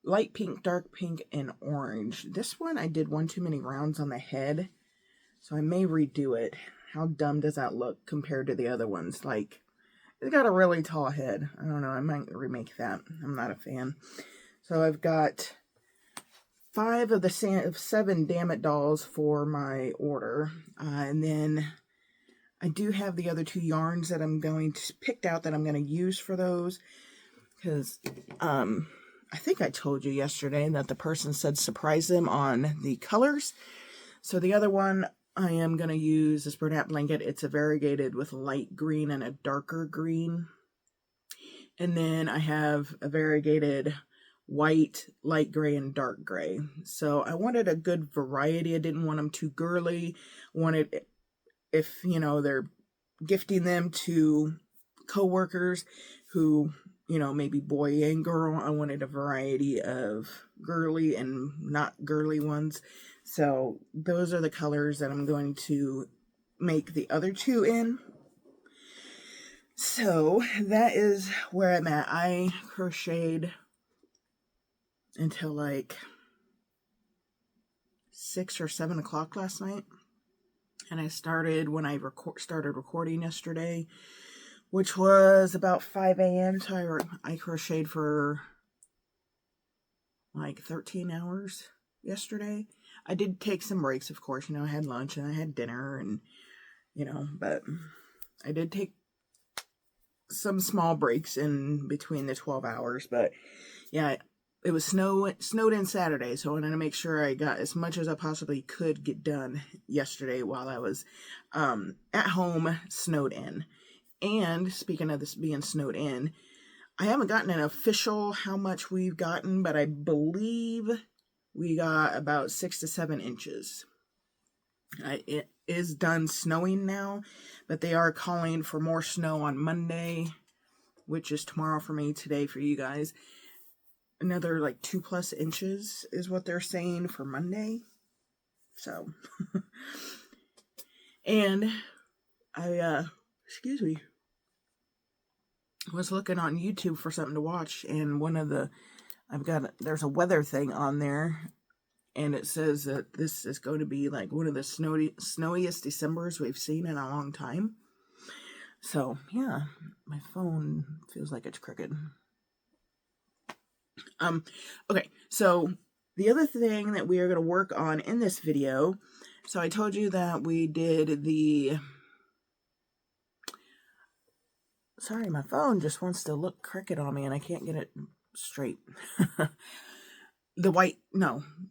light pink, dark pink, and orange. This one I did one too many rounds on the head, so I may redo it. How dumb does that look compared to the other ones? Like, it's got a really tall head. I don't know, I might remake that. I'm not a fan. So I've got 5 of the 7 Damn It dolls for my order. And then I do have the other 2 yarns that I'm going to picked out that I'm going to use for those. Because I think I told you yesterday that the person said surprise them on the colors. So the other one I am going to use this Bernat blanket. It's a variegated with light green and a darker green. And then I have a variegated white, light gray, and dark gray. So I wanted a good variety. I didn't want them too girly. Wanted, if, you know, they're gifting them to co-workers who, you know, maybe boy and girl, I wanted a variety of girly and not girly ones. So those are the colors that I'm going to make the other two in. So that is where I'm at. I crocheted until like 6 or 7 o'clock last night. And I started when I started recording yesterday, which was about 5 a.m. So I crocheted for like 13 hours yesterday. I did take some breaks, of course. I had lunch and I had dinner and, but I did take some small breaks in between the 12 hours. But yeah, it was snowed in Saturday, so I wanted to make sure I got as much as I possibly could get done yesterday while I was at home snowed in. And speaking of this being snowed in, I haven't gotten an official how much we've gotten, but I believe we got about 6 to 7 inches. It is done snowing now, but they are calling for more snow on Monday, which is tomorrow for me, today for you guys. Another like 2+ inches is what they're saying for Monday. So, and I, was looking on YouTube for something to watch, and there's a weather thing on there, and it says that this is going to be like one of the snowiest Decembers we've seen in a long time. So, yeah, my phone feels like it's crooked. Okay, so the other thing that we are going to work on in this video, so I told you that we did sorry, my phone just wants to look crooked on me and I can't get it straight.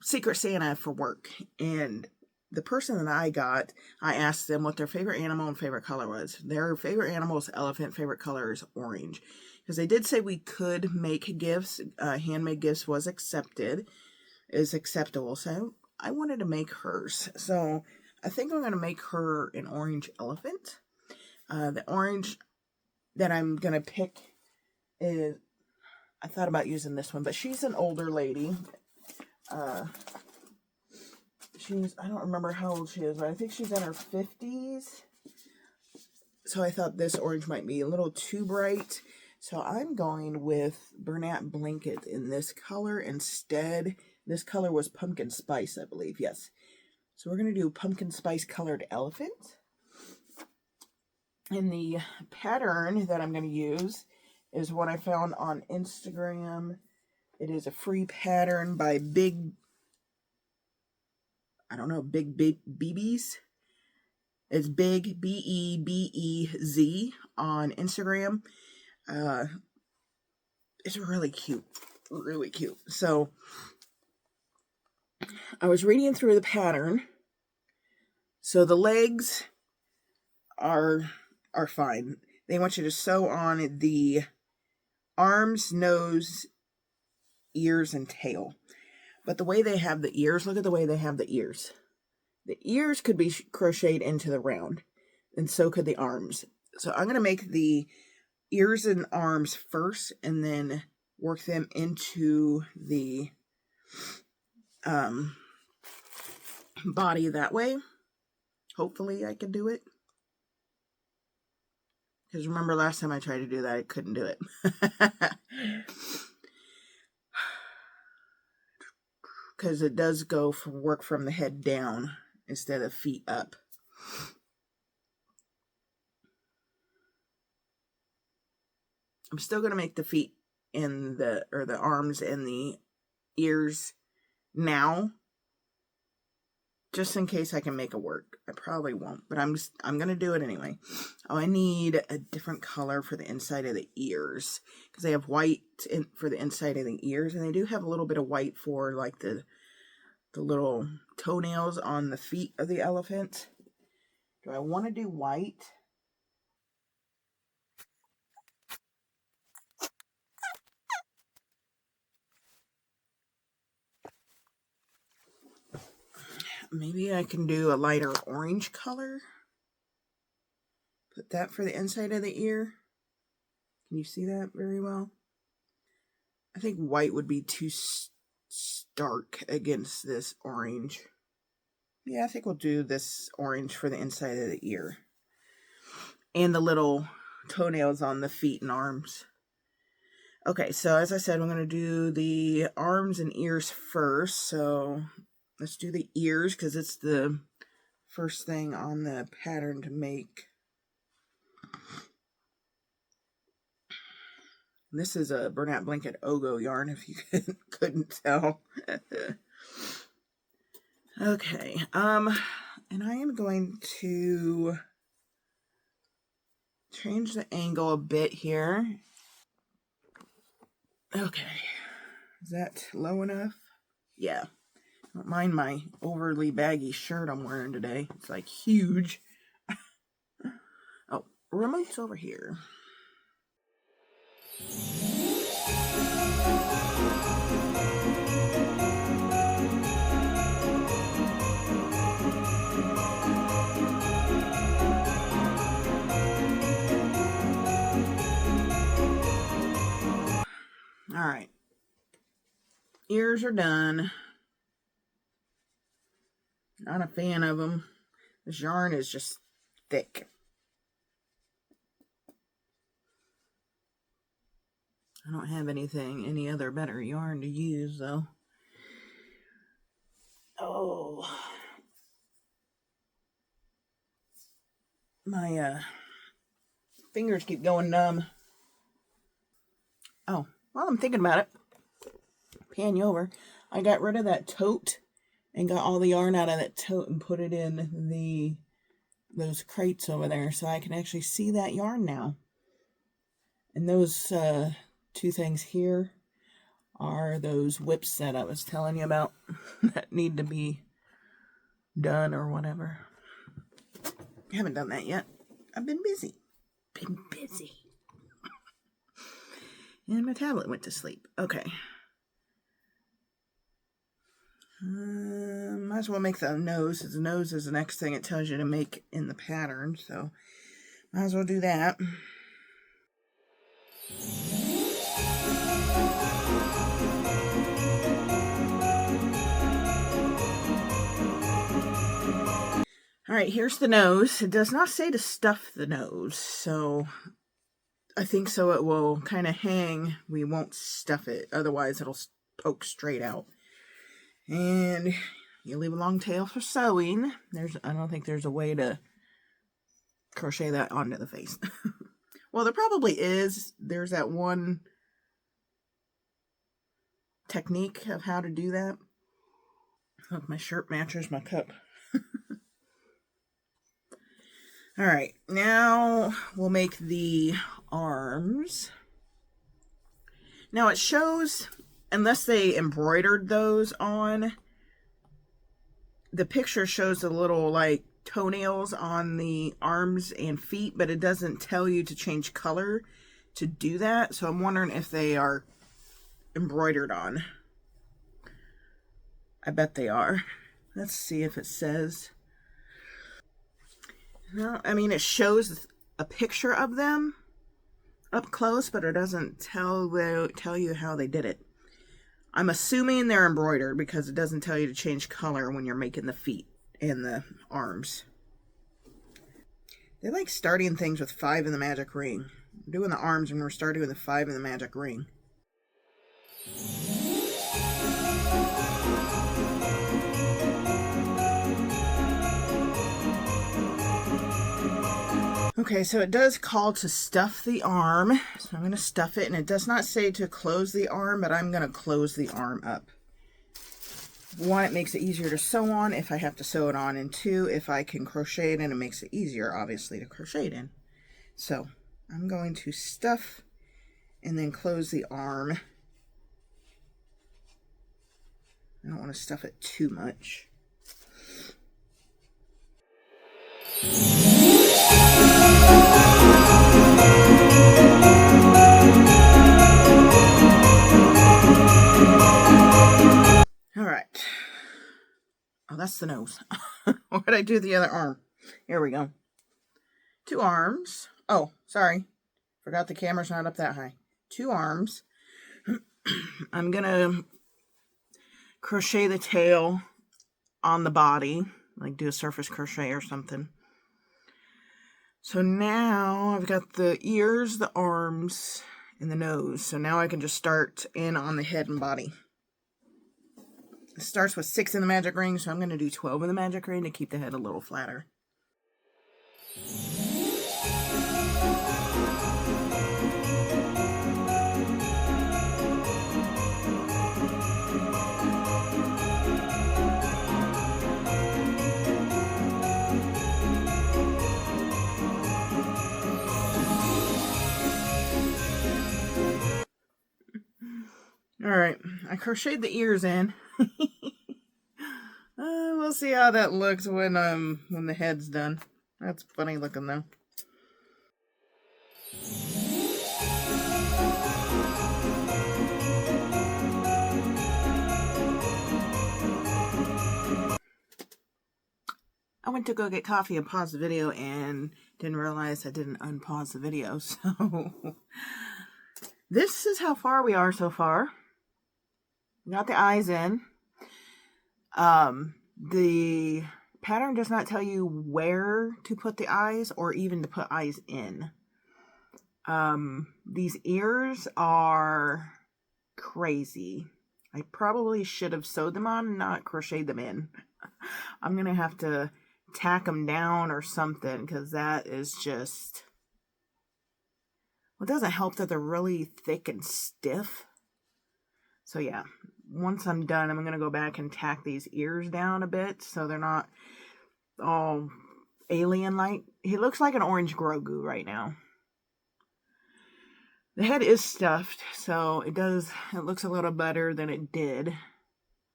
Secret Santa for work. And the person that I asked them what their favorite animal and favorite color was. Their favorite animal is elephant, favorite color is orange. Because they did say we could make gifts. Handmade gifts is acceptable. So I wanted to make hers. So I think I'm going to make her an orange elephant. The orange that I'm going to pick is, I thought about using this one, but she's an older lady. I don't remember how old she is, but I think she's in her 50s. So I thought this orange might be a little too bright. So I'm going with Bernat Blanket in this color instead. This color was Pumpkin Spice, I believe. Yes. So we're going to do Pumpkin Spice colored elephant. And the pattern that I'm going to use is what I found on Instagram. It is a free pattern by Big Beebez. It's Big Beebez on Instagram. It's really cute. Really cute. So I was reading through the pattern. So the legs are fine. They want you to sew on the arms, nose, ears, and tail. But the way they have the ears, look at the way they have the ears. The ears could be crocheted into the round, and so could the arms. So I'm going to make the ears and arms first, and then work them into the body that way. Hopefully I can do it. Because remember last time I tried to do that, I couldn't do it. Because it does go work from the head down instead of feet up. I'm still going to make the feet and the arms and the ears now, just in case I can make it work. I probably won't, but I'm going to do it anyway. Oh, I need a different color for the inside of the ears, because they have white for the inside of the ears, and they do have a little bit of white for like the little toenails on the feet of the elephant. Do I want to do white? Maybe I can do a lighter orange color. Put that for the inside of the ear. Can you see that very well? I think white would be too stark against this orange. Yeah, I think we'll do this orange for the inside of the ear. And the little toenails on the feet and arms. Okay, so as I said, I'm going to do the arms and ears first. So let's do the ears because it's the first thing on the pattern to make. This is a burnout blanket Ogo yarn, if you couldn't tell. Okay, and I am going to change the angle a bit here. Okay, is that low enough? Yeah. Don't mind my overly baggy shirt I'm wearing today. It's like huge. Oh, remote's over here. All right. Ears are done. Not a fan of them. This yarn is just thick. I don't have any other better yarn to use though. Oh. My fingers keep going numb. Oh, while I'm thinking about it, pan you over, I got rid of that tote and got all the yarn out of that tote and put it in those crates over there so I can actually see that yarn now. And those two things here are those whips that I was telling you about that need to be done or whatever. I haven't done that yet. I've been busy. And my tablet went to sleep. Okay. Might as well make the nose. The nose is the next thing it tells you to make in the pattern. So might as well do that. All right, here's the nose. It does not say to stuff the nose, so I think so it will kind of hang. We won't stuff it, otherwise it'll poke straight out. And you leave a long tail for sewing. I don't think there's a way to crochet that onto the face. Well, there probably is. There's that one technique of how to do that. Look, my shirt matches my cup. All right, now we'll make the arms. Now it shows, unless they embroidered those on, the picture shows the little like toenails on the arms and feet, but it doesn't tell you to change color to do that. So I'm wondering if they are embroidered on. I bet they are. Let's see if it says. No, I mean, it shows a picture of them up close, but it doesn't tell you how they did it. I'm assuming they're embroidered because it doesn't tell you to change color when you're making the feet and the arms. They like starting things with 5 in the magic ring. We're doing the arms and we're starting with the 5 in the magic ring. Okay, so it does call to stuff the arm, so I'm going to stuff it, and it does not say to close the arm, but I'm going to close the arm up. 1, it makes it easier to sew on if I have to sew it on, and 2, if I can crochet it in, it makes it easier, obviously, to crochet it in. So I'm going to stuff and then close the arm. I don't want to stuff it too much. All right. Oh, that's the nose. What did I do the other arm? Here we go. 2 arms. Oh, sorry. Forgot the camera's not up that high. 2 arms. I'm going to crochet the tail on the body. like do a surface crochet or something. So now I've got the ears, the arms, and the nose. So now I can just start in on the head and body. It starts with 6 in the magic ring, so I'm going to do 12 in the magic ring to keep the head a little flatter. Alright, I crocheted the ears in. We'll see how that looks when the head's done. That's funny looking though. I went to go get coffee and pause the video and didn't realize I didn't unpause the video, so this is how far we are so far. Got the eyes in. The pattern does not tell you where to put the eyes or even to put eyes in. These ears are crazy. I probably should have sewed them on and not crocheted them in. I'm going to have to tack them down or something because that is just... Well, it doesn't help that they're really thick and stiff. So yeah, once I'm done, I'm going to go back and tack these ears down a bit so they're not all alien-like. He looks like an orange Grogu right now. The head is stuffed, so it looks a little better than it did.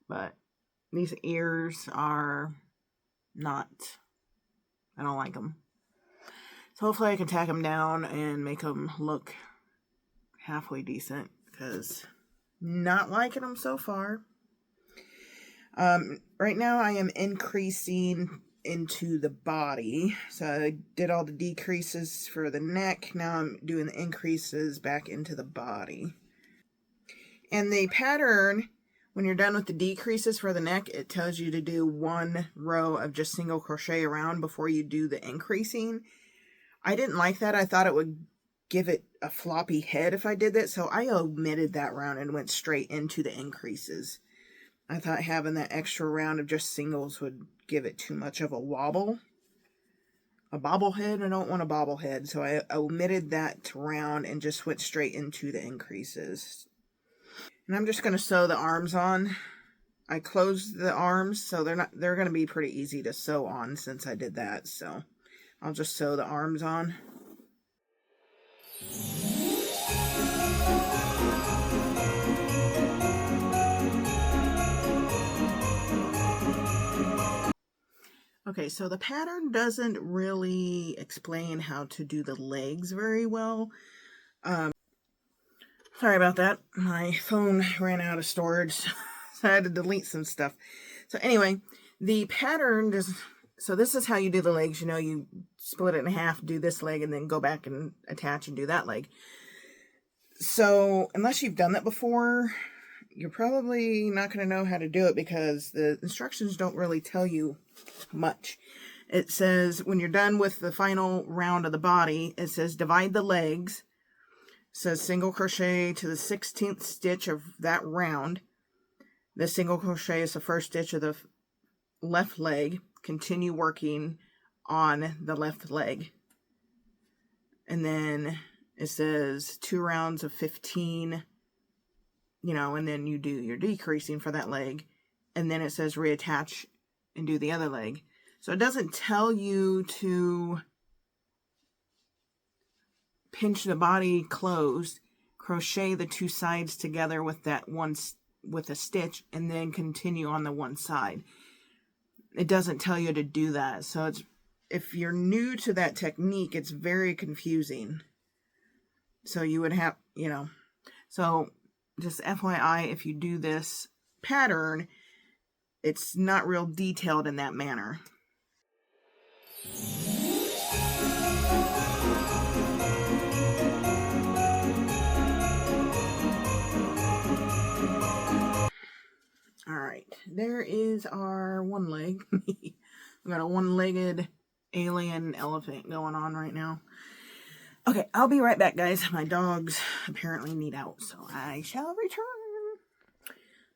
But these ears are not, I don't like them. So hopefully I can tack them down and make them look halfway decent, because not liking them so far. Right now I am increasing into the body. So I did all the decreases for the neck. Now I'm doing the increases back into the body. And the pattern, when you're done with the decreases for the neck, it tells you to do 1 row of just single crochet around before you do the increasing. I didn't like that. I thought it would give it a floppy head if I did that, so I omitted that round and went straight into the increases. I thought having that extra round of just singles would give it too much of a wobble. A bobblehead? I don't want a bobblehead, so I omitted that round and just went straight into the increases. And I'm just going to sew the arms on. I closed the arms, so they're going to be pretty easy to sew on since I did that, so I'll just sew the arms on. Okay, so the pattern doesn't really explain how to do the legs very well. Sorry about that. My phone ran out of storage, so I had to delete some stuff. So anyway, the pattern does... So this is how you do the legs. You know, you split it in half, do this leg, and then go back and attach and do that leg. So unless you've done that before, you're probably not going to know how to do it because the instructions don't really tell you much. It says when you're done with the final round of the body, it says divide the legs. It says single crochet to the 16th stitch of that round. The single crochet is the first stitch of the left leg. Continue working on the left leg. And then it says 2 rounds of 15, you know, and then you do your decreasing for that leg. And then it says reattach and do the other leg. So it doesn't tell you to pinch the body closed, crochet the 2 sides together with that with a stitch, and then continue on the one side. It doesn't tell you to do that. So if you're new to that technique, it's very confusing. So you would have, you know, so just FYI, if you do this pattern, it's not real detailed in that manner. All right, there is our one leg. I've got a one-legged alien elephant going on right now. Okay, I'll be right back, guys. My dogs apparently need out, so I shall return.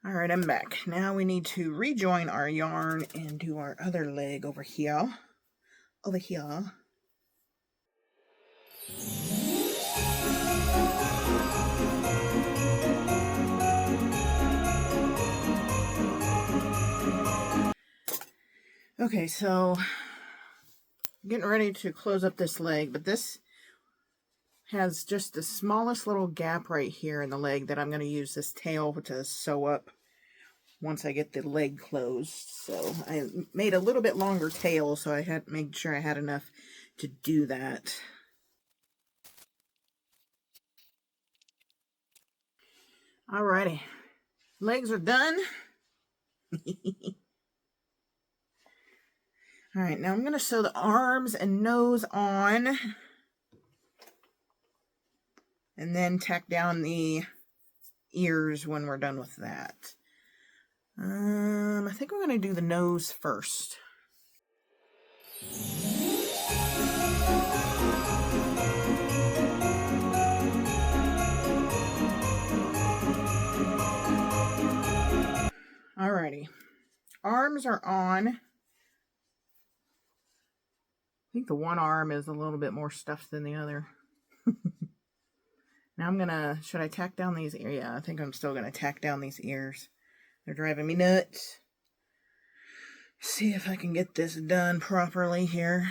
All right, I'm back. Now we need to rejoin our yarn and do our other leg over here. Over here. Okay, so I'm getting ready to close up this leg, but this has just the smallest little gap right here in the leg that I'm going to use this tail to sew up once I get the leg closed. So I made a little bit longer tail, so I had to make sure I had enough to do that. Alrighty, legs are done. Alright, now I'm going to sew the arms and nose on, and then tack down the ears when we're done with that. I think we're going to do the nose first. Alrighty, arms are on. I think the one arm is a little bit more stuffed than the other. Now I'm gonna, should I tack down these ears? Yeah, I think I'm still gonna tack down these ears. They're driving me nuts. See if I can get this done properly here.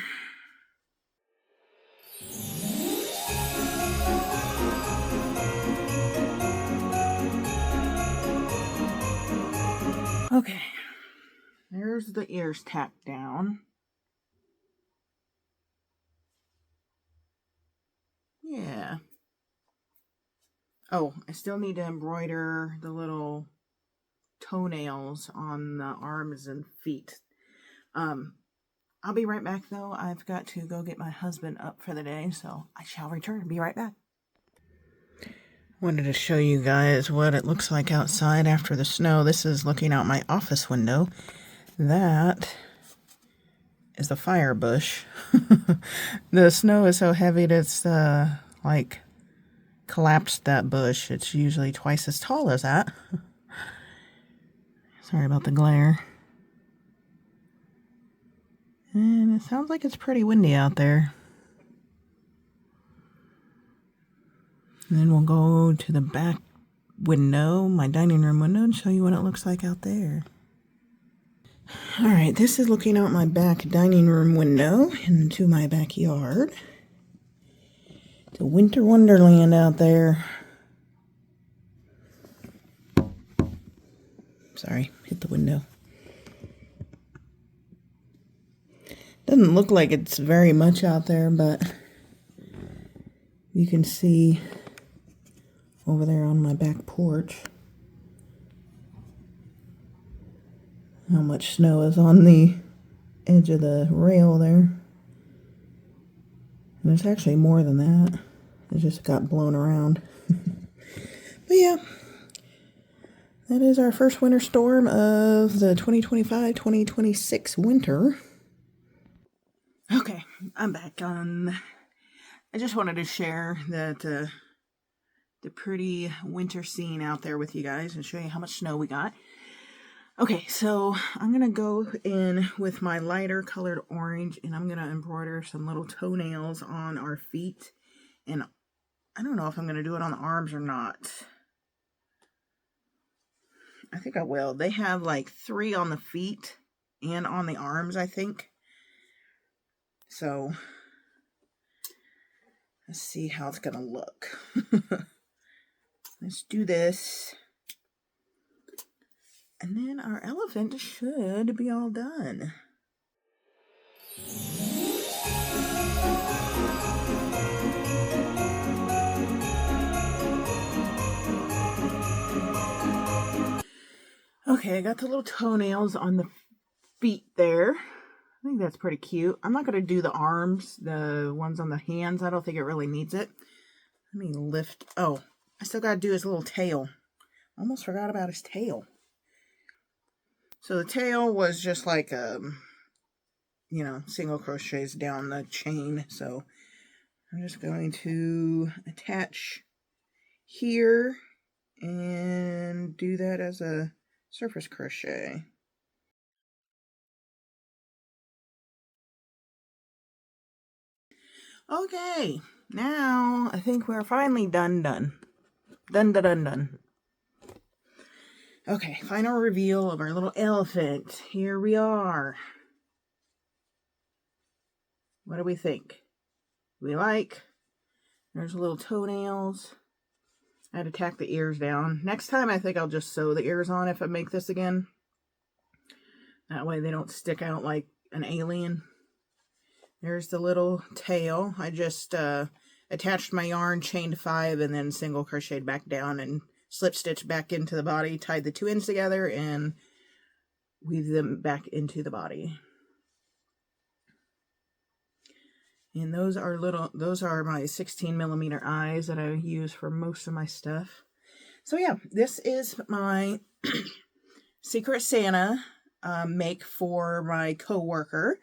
Okay, there's the ears tacked down. Yeah. Oh, I still need to embroider the little toenails on the arms and feet. I'll be right back though. I've got to go get my husband up for the day, so I shall return. Be right back. Wanted to show you guys what it looks like outside after the snow. This is looking out my office window. That is the fire bush. The snow is so heavy that it's like collapsed that bush. It's usually twice as tall as that. Sorry about the glare. And it sounds like it's pretty windy out there. And then we'll go to the back window, my dining room window, and show you what it looks like out there. Alright, this is looking out my back dining room window into my backyard. It's a winter wonderland out there. Sorry, hit the window. Doesn't look like it's very much out there, but you can see over there on my back porch how much snow is on the edge of the rail there. And there's actually more than that. It just got blown around. But yeah, that is our first winter storm of the 2025-2026 winter. Okay, I'm back on. I just wanted to share that the pretty winter scene out there with you guys and show you how much snow we got. Okay, so I'm going to go in with my lighter colored orange, and I'm going to embroider some little toenails on our feet. And I don't know if I'm going to do it on the arms or not. I think I will. They have like 3 on the feet and on the arms, I think. So let's see how it's going to look. Let's do this. And then our elephant should be all done. Okay, I got the little toenails on the feet there. I think that's pretty cute. I'm not going to do the arms, the ones on the hands. I don't think it really needs it. Let me lift. Oh, I still got to do his little tail. Almost forgot about his tail. So the tail was just like you know, single crochets down the chain. So I'm just going to attach here and do that as a surface crochet. Okay, now I think we're finally done. Okay, final reveal of our little elephant. Here we are. What do we think? We like. There's little toenails. I had to tack the ears down. Next time I think I'll just sew the ears on if I make this again. That way they don't stick out like an alien. There's the little tail. I just attached my yarn, chained 5, and then single crocheted back down and slip stitched back into the body, tied the 2 ends together, and weaved them back into the body. And those are my 16mm eyes that I use for most of my stuff. So yeah, this is my Secret Santa make for my co-worker.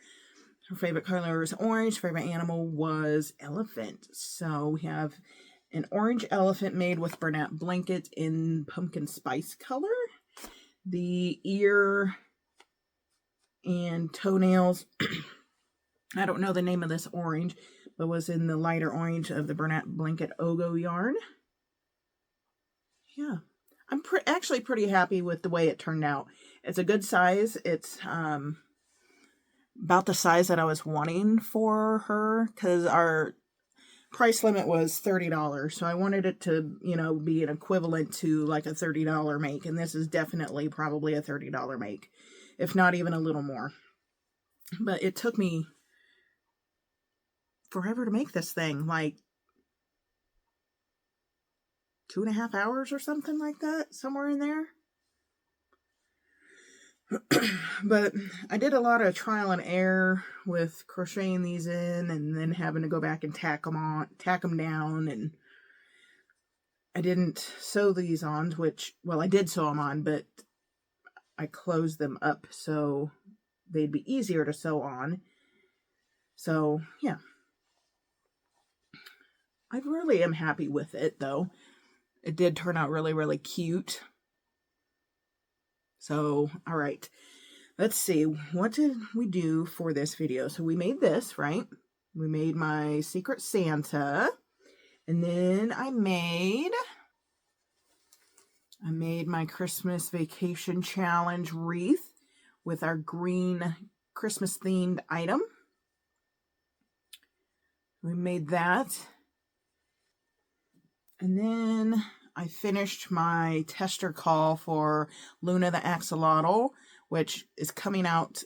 Her favorite color was orange. Favorite animal was elephant. So we have an orange elephant made with burlap blanket in pumpkin spice color. The ear and toenails, I don't know the name of this orange, but was in the lighter orange of the burlap blanket Ogo yarn. Yeah, I'm actually pretty happy with the way it turned out. It's a good size. It's about the size that I was wanting for her, because our price limit was $30. So I wanted it to, you know, be an equivalent to like a $30 make. And this is definitely probably a $30 make, if not even a little more. But it took me forever to make this thing, like 2.5 hours or something like that, somewhere in there. But I did a lot of trial and error with crocheting these in and then having to go back and tack them down, and I didn't sew these on, which, well, I did sew them on, but I closed them up so they'd be easier to sew on. So yeah, I really am happy with it though. It did turn out really, really cute. So, all right, let's see, what did we do for this video? So we made this, right? We made my Secret Santa, and then I made my Christmas Vacation Challenge wreath with our green Christmas themed item. We made that. And then I finished my tester call for Luna the Axolotl, which is coming out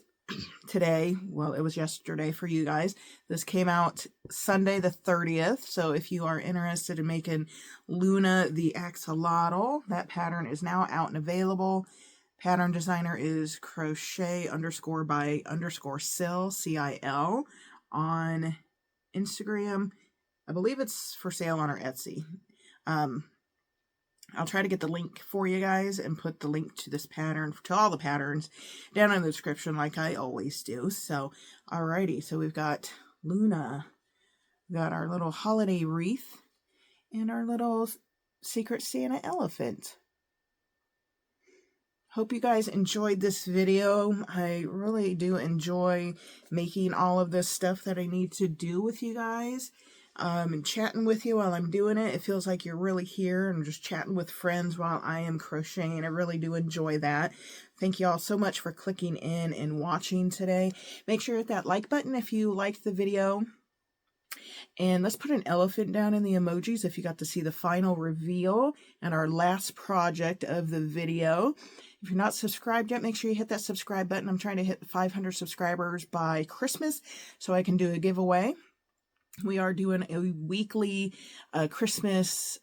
today. Well, it was yesterday for you guys. This came out Sunday the 30th. So if you are interested in making Luna the Axolotl, that pattern is now out and available. Pattern designer is crochet_by_Sil, C-I-L, on Instagram. I believe it's for sale on our Etsy. I'll try to get the link for you guys and put the link to this pattern, to all the patterns, down in the description like I always do. So, alrighty, so we've got Luna, we've got our little holiday wreath, and our little Secret Santa elephant. Hope you guys enjoyed this video. I really do enjoy making all of this stuff that I need to do with you guys. And chatting with you while I'm doing it. It feels like you're really here and just chatting with friends while I am crocheting. I really do enjoy that. Thank you all so much for clicking in and watching today. Make sure you hit that like button if you liked the video. And let's put an elephant down in the emojis if you got to see the final reveal and our last project of the video. If you're not subscribed yet, make sure you hit that subscribe button. I'm trying to hit 500 subscribers by Christmas so I can do a giveaway. We are doing a weekly Christmas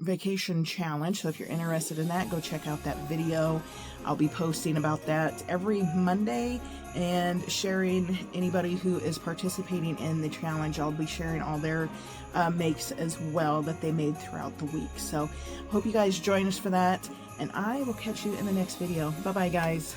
vacation challenge. So if you're interested in that, go check out that video. I'll be posting about that every Monday and sharing anybody who is participating in the challenge. I'll be sharing all their makes as well that they made throughout the week. So hope you guys join us for that, and I will catch you in the next video. Bye-bye, guys.